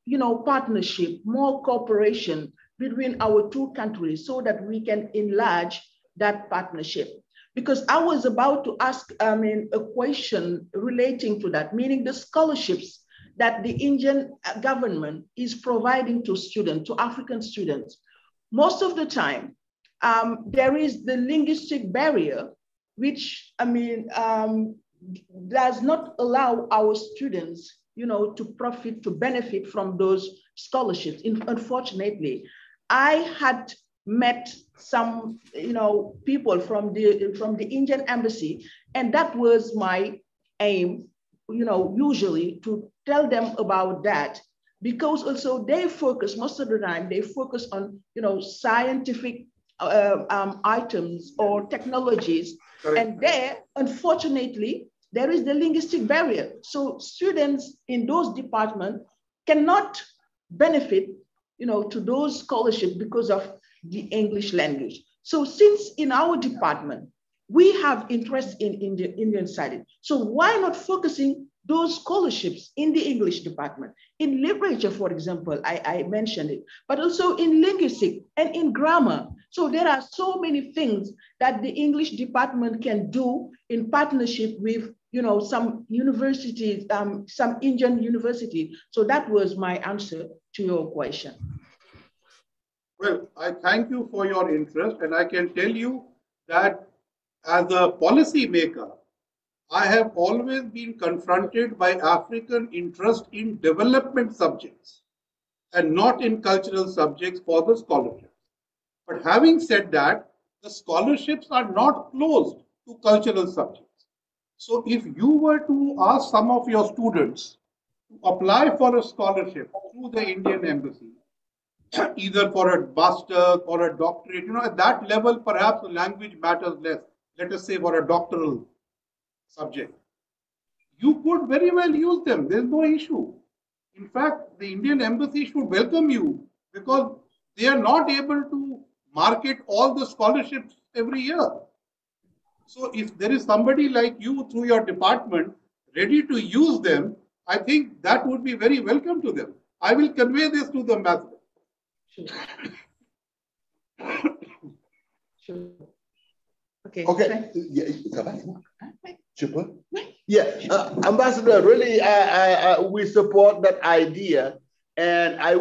partnership, more cooperation between our two countries so that we can enlarge that partnership. Because I was about to ask, a question relating to that, meaning the scholarships that the Indian government is providing to students, to African students. Most of the time, there is the linguistic barrier, which, does not allow our students, to profit, to benefit from those scholarships. Unfortunately, I had met some, people from the Indian embassy, and that was my aim, usually to tell them about that, because also they focus most of the time, they focus on, scientific items or technologies. Correct. And there, unfortunately, there is the linguistic barrier. So students in those departments cannot benefit, to those scholarships because of the English language. So since in our department, we have interest in Indian studies, so why not focusing those scholarships in the English department, in literature, for example, I mentioned it, but also in linguistics and in grammar. So there are so many things that the English department can do in partnership with, some universities, some Indian universities. So that was my answer to your question. Well, I thank you for your interest, and I can tell you that as a policy maker, I have always been confronted by African interest in development subjects and not in cultural subjects for the scholarships. But having said that, the scholarships are not closed to cultural subjects. So if you were to ask some of your students to apply for a scholarship through the Indian embassy, either for a master's or a doctorate, at that level, perhaps the language matters less. let us say for a doctoral subject, you could very well use them. There's no issue. In fact, the Indian embassy should welcome you because they are not able to market all the scholarships every year. So if there is somebody like you through your department ready to use them, I think that would be very welcome to them. I will convey this to the ambassador. Sure. Sure. Okay. Okay. Yeah, Ambassador, really, we support that idea, and I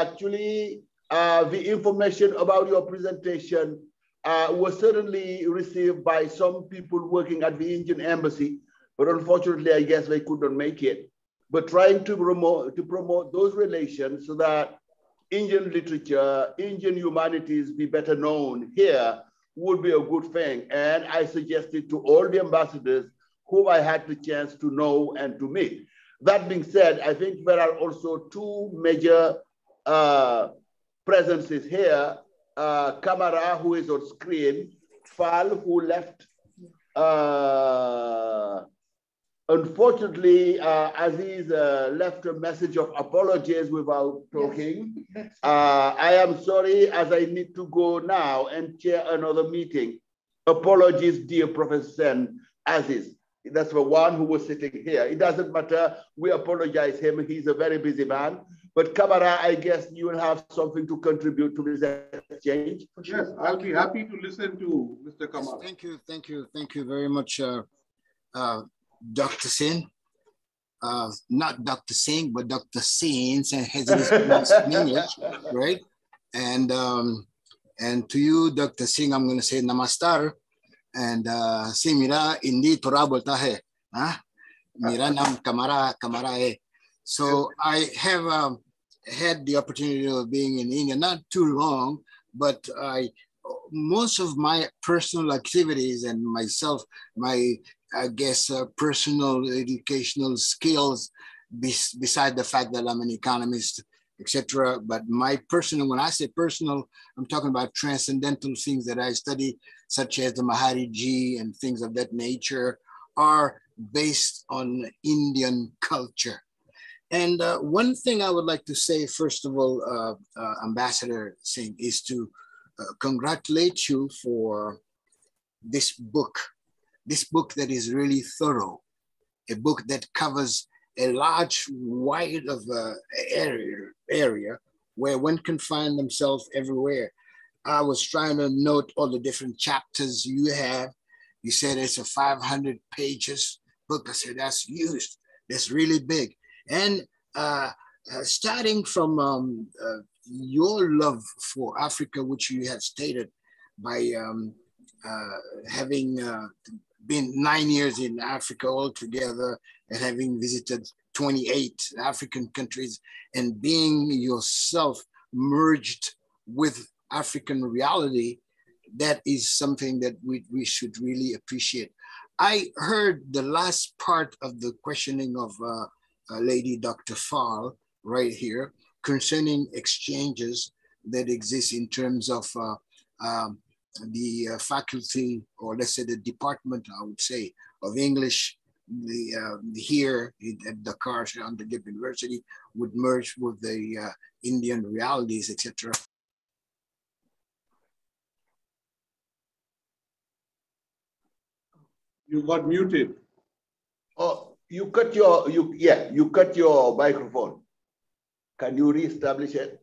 actually, the information about your presentation was certainly received by some people working at the Indian embassy, but unfortunately, I guess they could not make it. But trying to promote those relations so that Indian literature, Indian humanities be better known here would be a good thing. And I suggested to all the ambassadors whom I had the chance to know and to meet. That being said, I think there are also two major presences here. Kamara, who is on screen, Fal, who left. Unfortunately, Aziz left a message of apologies without talking. Yes. I am sorry as I need to go now and chair another meeting. Apologies, dear Professor Sen, Aziz. That's the one who was sitting here. It doesn't matter. We apologize him. He's a very busy man. But Kamara, I guess you will have something to contribute to this exchange. Yes, I'll be happy to listen to Mr. Kamara. Yes, thank you very much, Dr. Singh. Not Dr. Singh, but Dr. Singh, as it is pronounced in English, right? And to you, Dr. Singh, I'm going to say Namastar. And si mira indi thora bolta hai, mira naam Kamara hai. So I have had the opportunity of being in India, not too long, but most of my personal activities and myself, I guess personal educational skills, beside the fact that I'm an economist, etc. But my personal, when I say personal, I'm talking about transcendental things that I study, such as the Mahariji and things of that nature, are based on Indian culture. And one thing I would like to say, first of all, Ambassador Singh, is to congratulate you for this book that is really thorough, a book that covers a large, wide of area where one can find themselves everywhere. I was trying to note all the different chapters you have. You said it's a 500 pages book. I said, that's huge. That's really big. And starting from your love for Africa, which you have stated by having been 9 years in Africa altogether and having visited 28 African countries and being yourself merged with African reality, that is something that we should really appreciate. I heard the last part of the questioning of Lady Dr. Fall right here concerning exchanges that exist in terms of the faculty, or let's say the department, I would say, of English here at Dakar, under the University, would merge with the Indian realities, etc. You got muted. Oh, you cut your microphone. Can you reestablish it?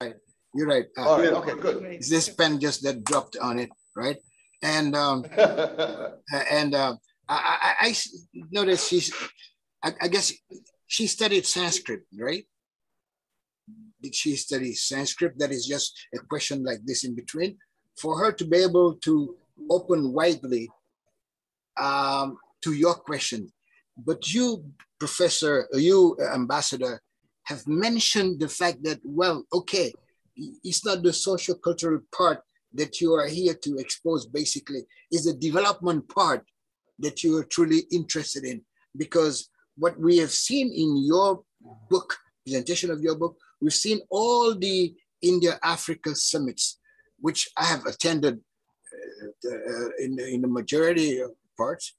Right. You're right. All right. Okay, good. It's this pen just that dropped on it, right? And I noticed I guess she studied Sanskrit, right? Did she study Sanskrit? That is just a question like this in between. For her to be able to open widely to your question. But you, Professor, you, Ambassador, have mentioned the fact that, well, okay, it's not the social cultural part that you are here to expose, basically. It's the development part that you are truly interested in. Because what we have seen in your book, presentation of your book, we've seen all the India-Africa summits, which I have attended in the majority of parts.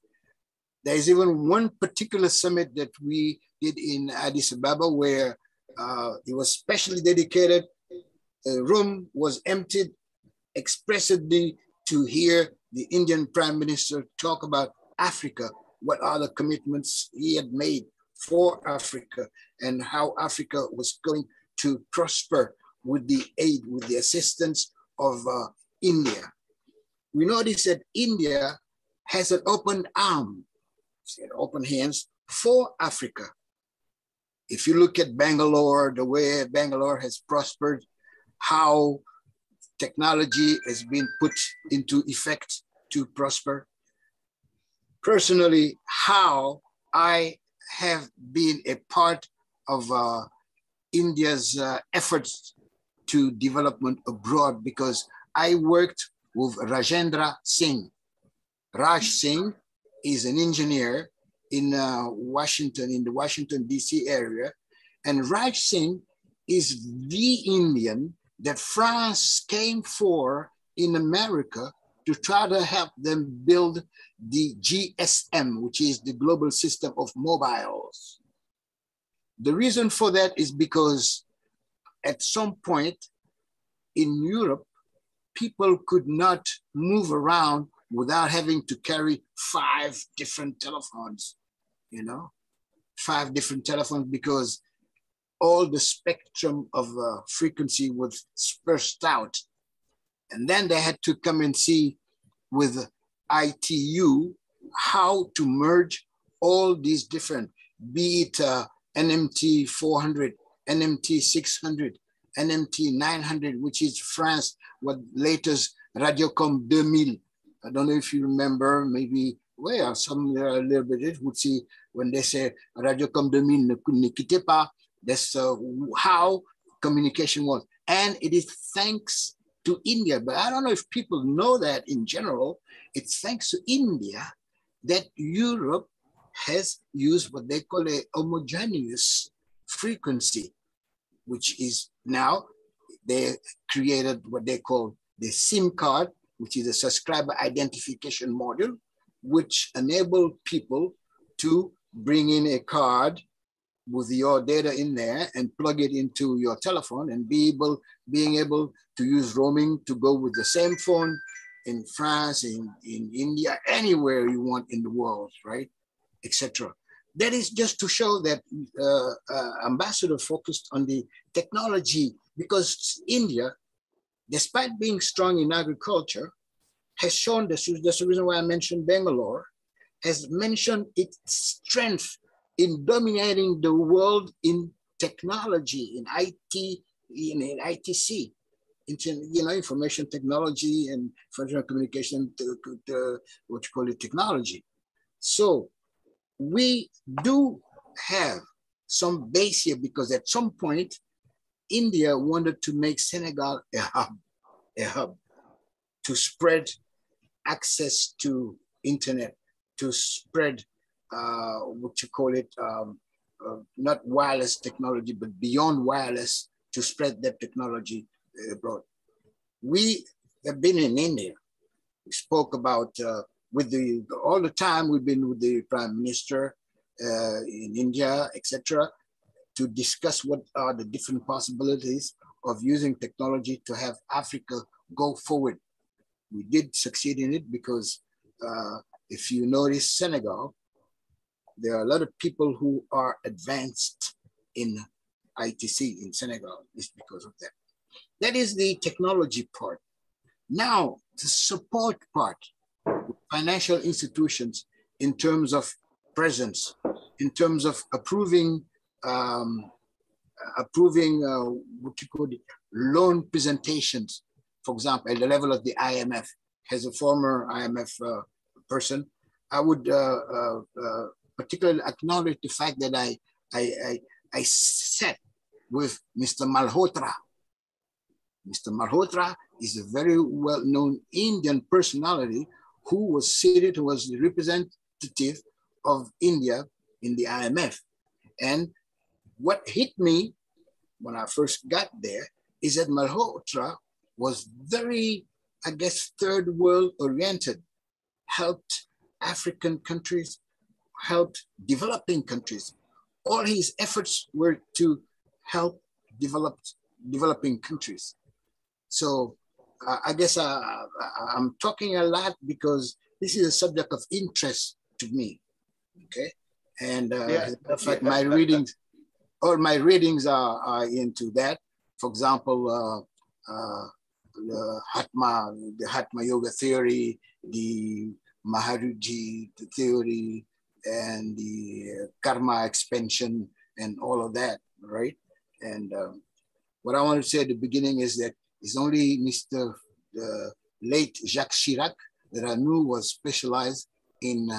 There's even one particular summit that we did in Addis Ababa where it was specially dedicated. The room was emptied expressly to hear the Indian Prime Minister talk about Africa, what are the commitments he had made for Africa and how Africa was going to prosper with the aid, with the assistance of India. We notice that India has an open arm, open hands for Africa. If you look at Bangalore, the way Bangalore has prospered, how technology has been put into effect to prosper. Personally, how I have been a part of India's efforts to development abroad because I worked with Rajendra Singh. Raj Singh is an engineer in Washington, in the Washington, D.C. area. And Raj Singh is the Indian that France came for in America to try to help them build the GSM, which is the global system of mobiles. The reason for that is because at some point in Europe, people could not move around without having to carry 5 different telephones, 5 different telephones because all the spectrum of frequency was dispersed out. And then they had to come and see with ITU how to merge all these different, be it NMT 400, NMT 600, NMT 900, which is France, what latest Radiocom 2000. I don't know if you remember, maybe, well, some a little bit would see when they say Radiocom 2000 ne quittez pas. That's how communication was. And it is thanks to India. But I don't know if people know that in general. It's thanks to India that Europe has used what they call a homogeneous frequency, which is now they created what they call the SIM card, which is a subscriber identification module, which enable people to bring in a card with your data in there and plug it into your telephone and being able to use roaming to go with the same phone in France, in India, anywhere you want in the world, right, etc. That is just to show that Ambassador focused on the technology because India, despite being strong in agriculture, has shown, that's the reason why I mentioned Bangalore, has mentioned its strength in dominating the world in technology, in IT, in ITC, information technology and information communication, what you call it, technology. So we do have some base here because at some point, India wanted to make Senegal a hub to spread access to internet, to spread what you call it, not wireless technology, but beyond wireless to spread that technology abroad. We have been in India. We spoke about all the time we've been with the Prime Minister in India, etc., to discuss what are the different possibilities of using technology to have Africa go forward. We did succeed in it because if you notice Senegal, there are a lot of people who are advanced in ITC in Senegal, just because of that. That is the technology part. Now, the support part, financial institutions in terms of presence, in terms of approving what you call it, loan presentations, for example, at the level of the IMF. As a former IMF person, I would particularly acknowledge the fact that I sat with Mr. Malhotra. Mr. Malhotra is a very well-known Indian personality who was seated, who was the representative of India in the IMF. And what hit me when I first got there is that Malhotra was very I guess, third world oriented, helped African countries, helped developing countries. All his efforts were to help developing countries. So I guess I'm talking a lot because this is a subject of interest to me. Okay, and in fact, my readings, all my readings are into that. For example, the Hatma Yoga theory, the Maharuji theory, and the karma expansion, and all of that, right? And what I want to say at the beginning is that it's only Mr. Late Jacques Chirac that I knew was specialized in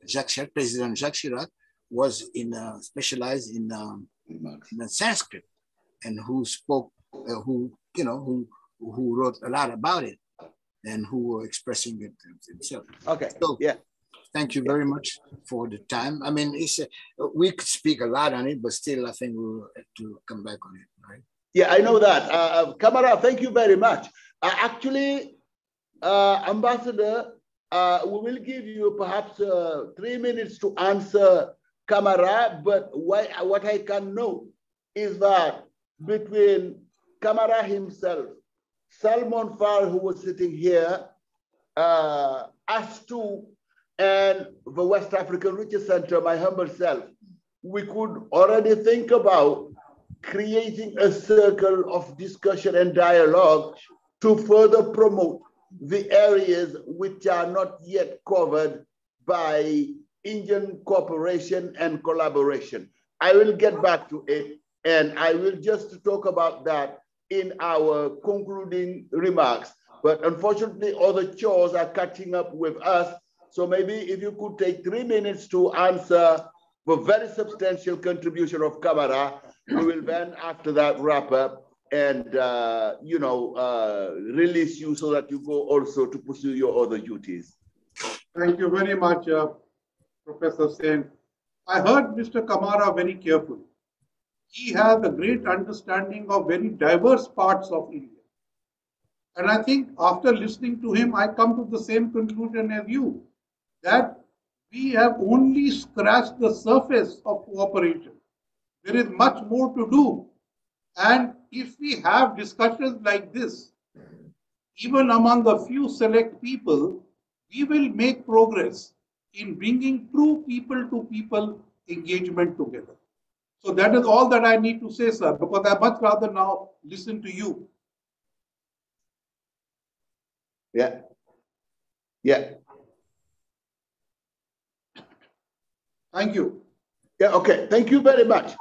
Jacques Chirac, President Jacques Chirac was specialized in Sanskrit, and who spoke, who wrote a lot about it, and who were expressing it himself. Okay. So, yeah. Thank you very much for the time. I mean, we could speak a lot on it, but still, I think we'll have to come back on it, right? Yeah, I know that. Kamara, thank you very much. Actually, Ambassador, we will give you perhaps 3 minutes to answer Kamara, but what I can know is that between Kamara himself, Salman Far, who was sitting here, us two, and the West African Research Center, my humble self, we could already think about creating a circle of discussion and dialogue to further promote the areas which are not yet covered by Indian cooperation and collaboration. I will get back to it, and I will just talk about that in our concluding remarks. But unfortunately, other chores are catching up with us. So maybe if you could take 3 minutes to answer the very substantial contribution of Kamara, we will then after that wrap up and release you so that you go also to pursue your other duties. Thank you very much, Professor Sen. I heard Mr. Kamara very carefully. He has a great understanding of very diverse parts of India. And I think after listening to him, I come to the same conclusion as you, that we have only scratched the surface of cooperation. There is much more to do. And if we have discussions like this, even among a few select people, we will make progress in bringing true people-to-people engagement together. So that is all that I need to say, sir, because I much rather now listen to you. Yeah. Yeah. Thank you. Yeah, okay. Thank you very much.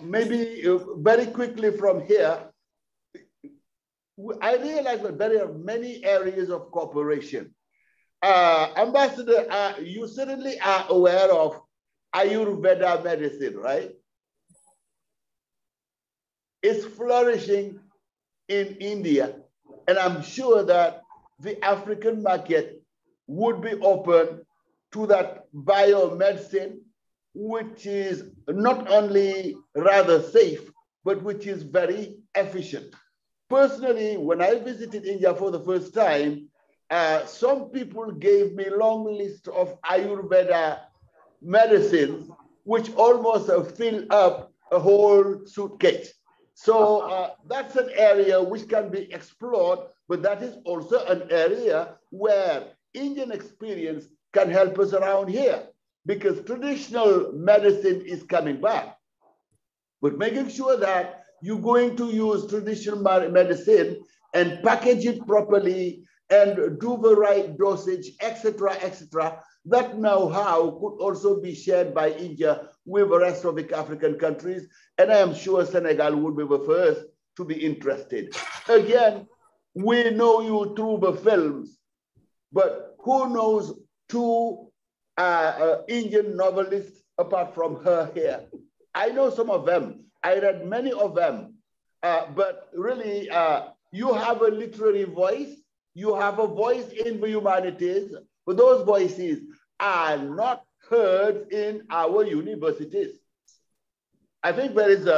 Maybe very quickly from here, I realize that there are many areas of cooperation. Ambassador, you certainly are aware of Ayurveda medicine, right? It's flourishing in India, and I'm sure that the African market would be open to that biomedicine, which is not only rather safe, but which is very efficient. Personally, when I visited India for the first time, some people gave me a long list of Ayurveda medicines, which almost fill up a whole suitcase. So that's an area which can be explored, but that is also an area where Indian experience can help us around here, because traditional medicine is coming back. But making sure that you're going to use traditional medicine and package it properly and do the right dosage, etc., etc., that know-how could also be shared by India with the rest of the African countries. And I am sure Senegal would be the first to be interested. Again, we know you through the films, but who knows two Indian novelists apart from her here? I know some of them. I read many of them. But really, you have a literary voice. You have a voice in the humanities, but those voices are not heard in our universities. I think there is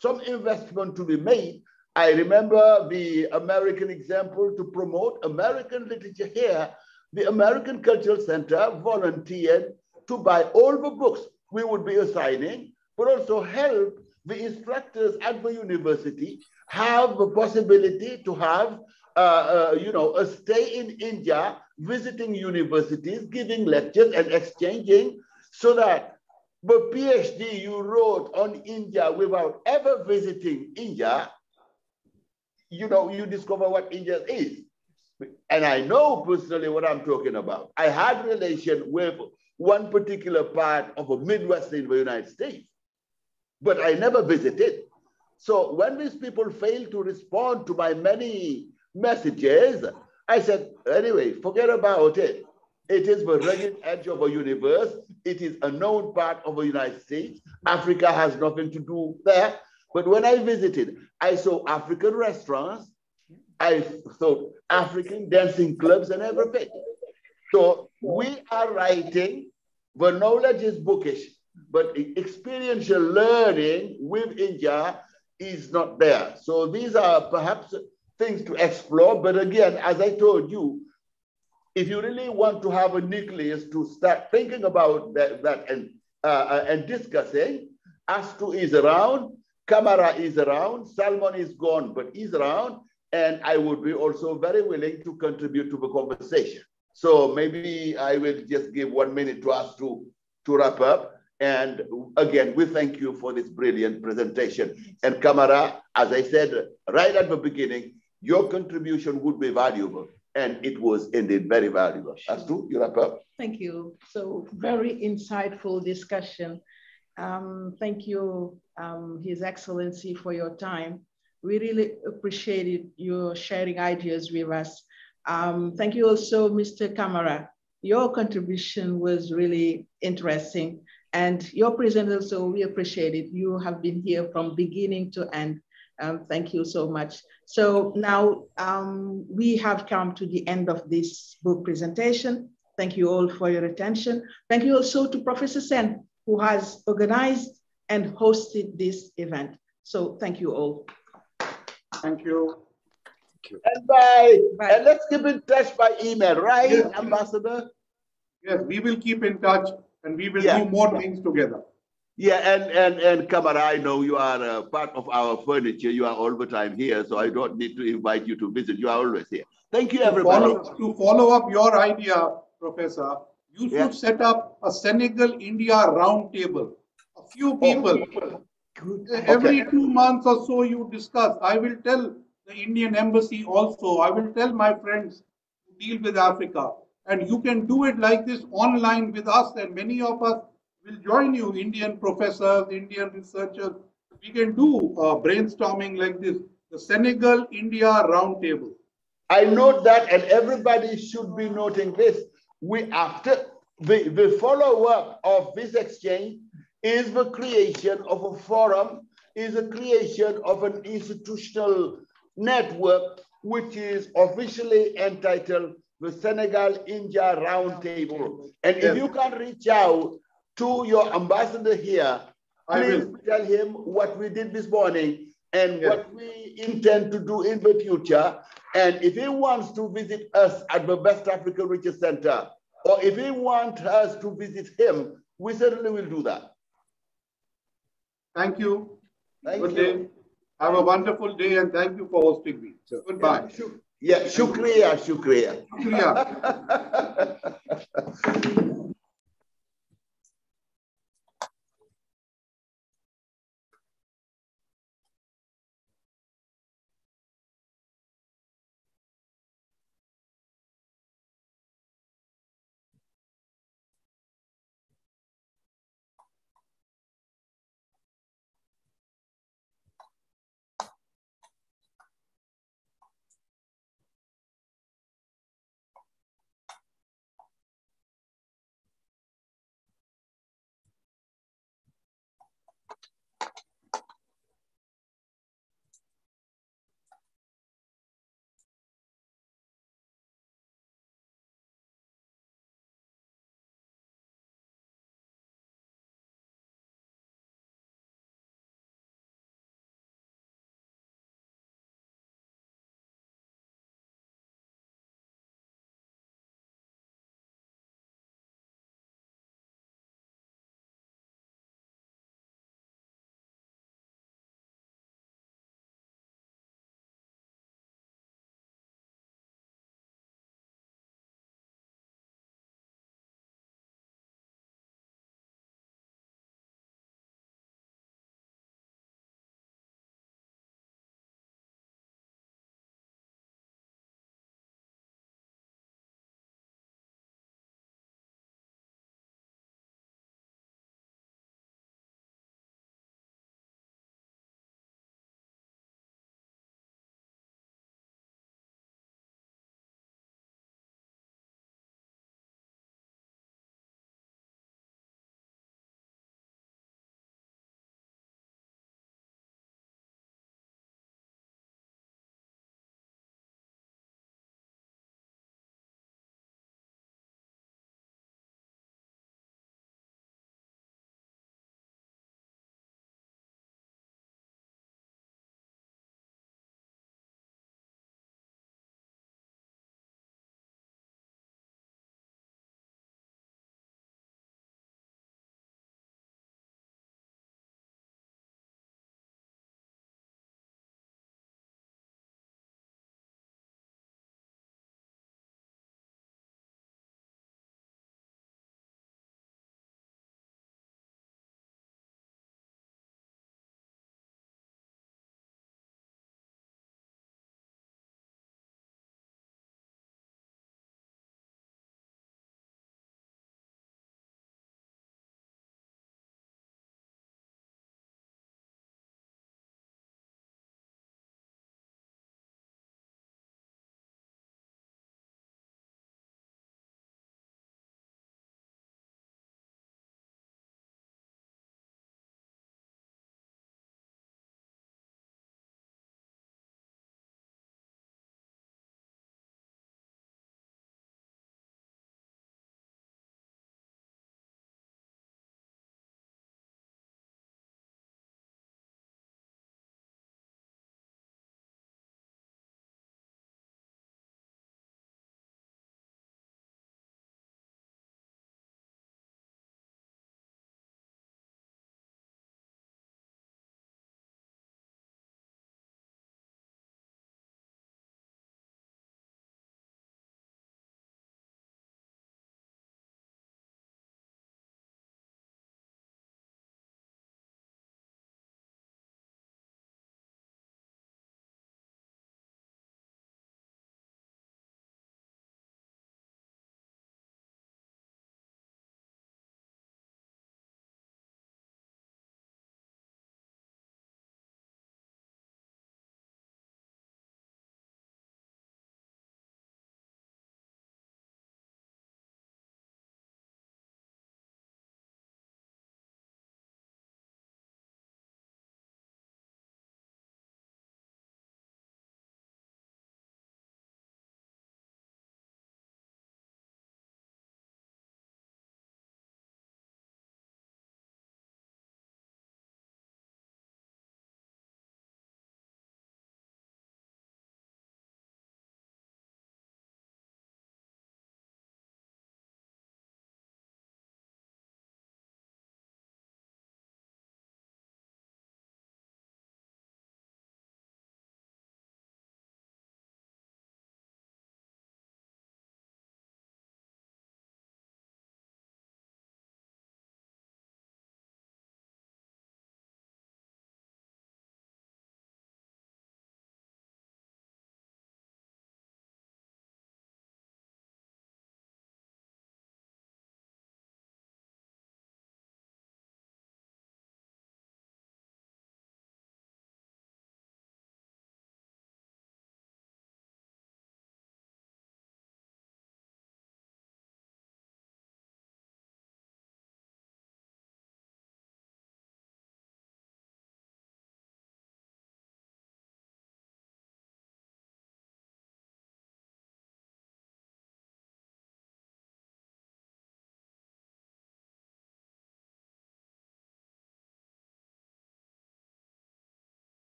some investment to be made I remember the American example to promote American literature here. The American Cultural Center volunteered to buy all the books we would be assigning, but also help the instructors at the university have the possibility to have a stay in India, visiting universities, giving lectures and exchanging, so that the PhD you wrote on India without ever visiting India, you discover what India is. And I know personally what I'm talking about. I had relation with one particular part of a Midwest in the United States, but I never visited. So when these people fail to respond to my many messages, I said, anyway, forget about it. It is the rugged edge of a universe. It is a known part of the United States. Africa has nothing to do there. But when I visited, I saw African restaurants, I saw African dancing clubs and everything. So we are writing, the knowledge is bookish, but experiential learning with India is not there. So these are perhaps things to explore. But again, as I told you, if you really want to have a nucleus to start thinking about that and discussing, Astu is around, Kamara is around, Salmon is gone, but he's around, and I would be also very willing to contribute to the conversation. So maybe I will just give 1 minute to us to wrap up. And again, we thank you for this brilliant presentation. And Kamara, as I said right at the beginning, your contribution would be valuable. And it was indeed very valuable. Astu, you wrap up. Thank you. So very insightful discussion. Thank you, His Excellency, for your time. We really appreciated your sharing ideas with us. Thank you also, Mr. Kamara. Your contribution was really interesting, and your presence also, we appreciate it. You have been here from beginning to end. Thank you so much. So now we have come to the end of this book presentation. Thank you all for your attention. Thank you also to Professor Sen, who has organized and hosted this event. So thank you all. Thank you. And bye. And let's keep in touch by email, right, yes, Ambassador? Yes, we will keep in touch and we will do more things together. Yeah, and Kamara, I know you are part of our furniture. You are all the time here, so I don't need to invite you to visit. You are always here. Thank you, everybody. To follow up your idea, Professor, you should set up a Senegal-India roundtable. A few people. Every 2 months or so you discuss. I will tell the Indian embassy also. I will tell my friends who deal with Africa. And you can do it like this online with us, and many of us will join you, Indian professors, Indian researchers. We can do brainstorming like this, the Senegal-India roundtable. I note that, and everybody should be noting this. After the follow-up of this exchange is the creation of a forum, is a creation of an institutional network, which is officially entitled the Senegal-India Roundtable. And if you can reach out to your ambassador here, please tell him what we did this morning and what we intend to do in the future. And if he wants to visit us at the West African Research Center, or if he wants us to visit him, we certainly will do that. Thank you. Good day. Have a wonderful day, and thank you for hosting me. Goodbye. Yeah, shukriya, shukriya. Shukriya.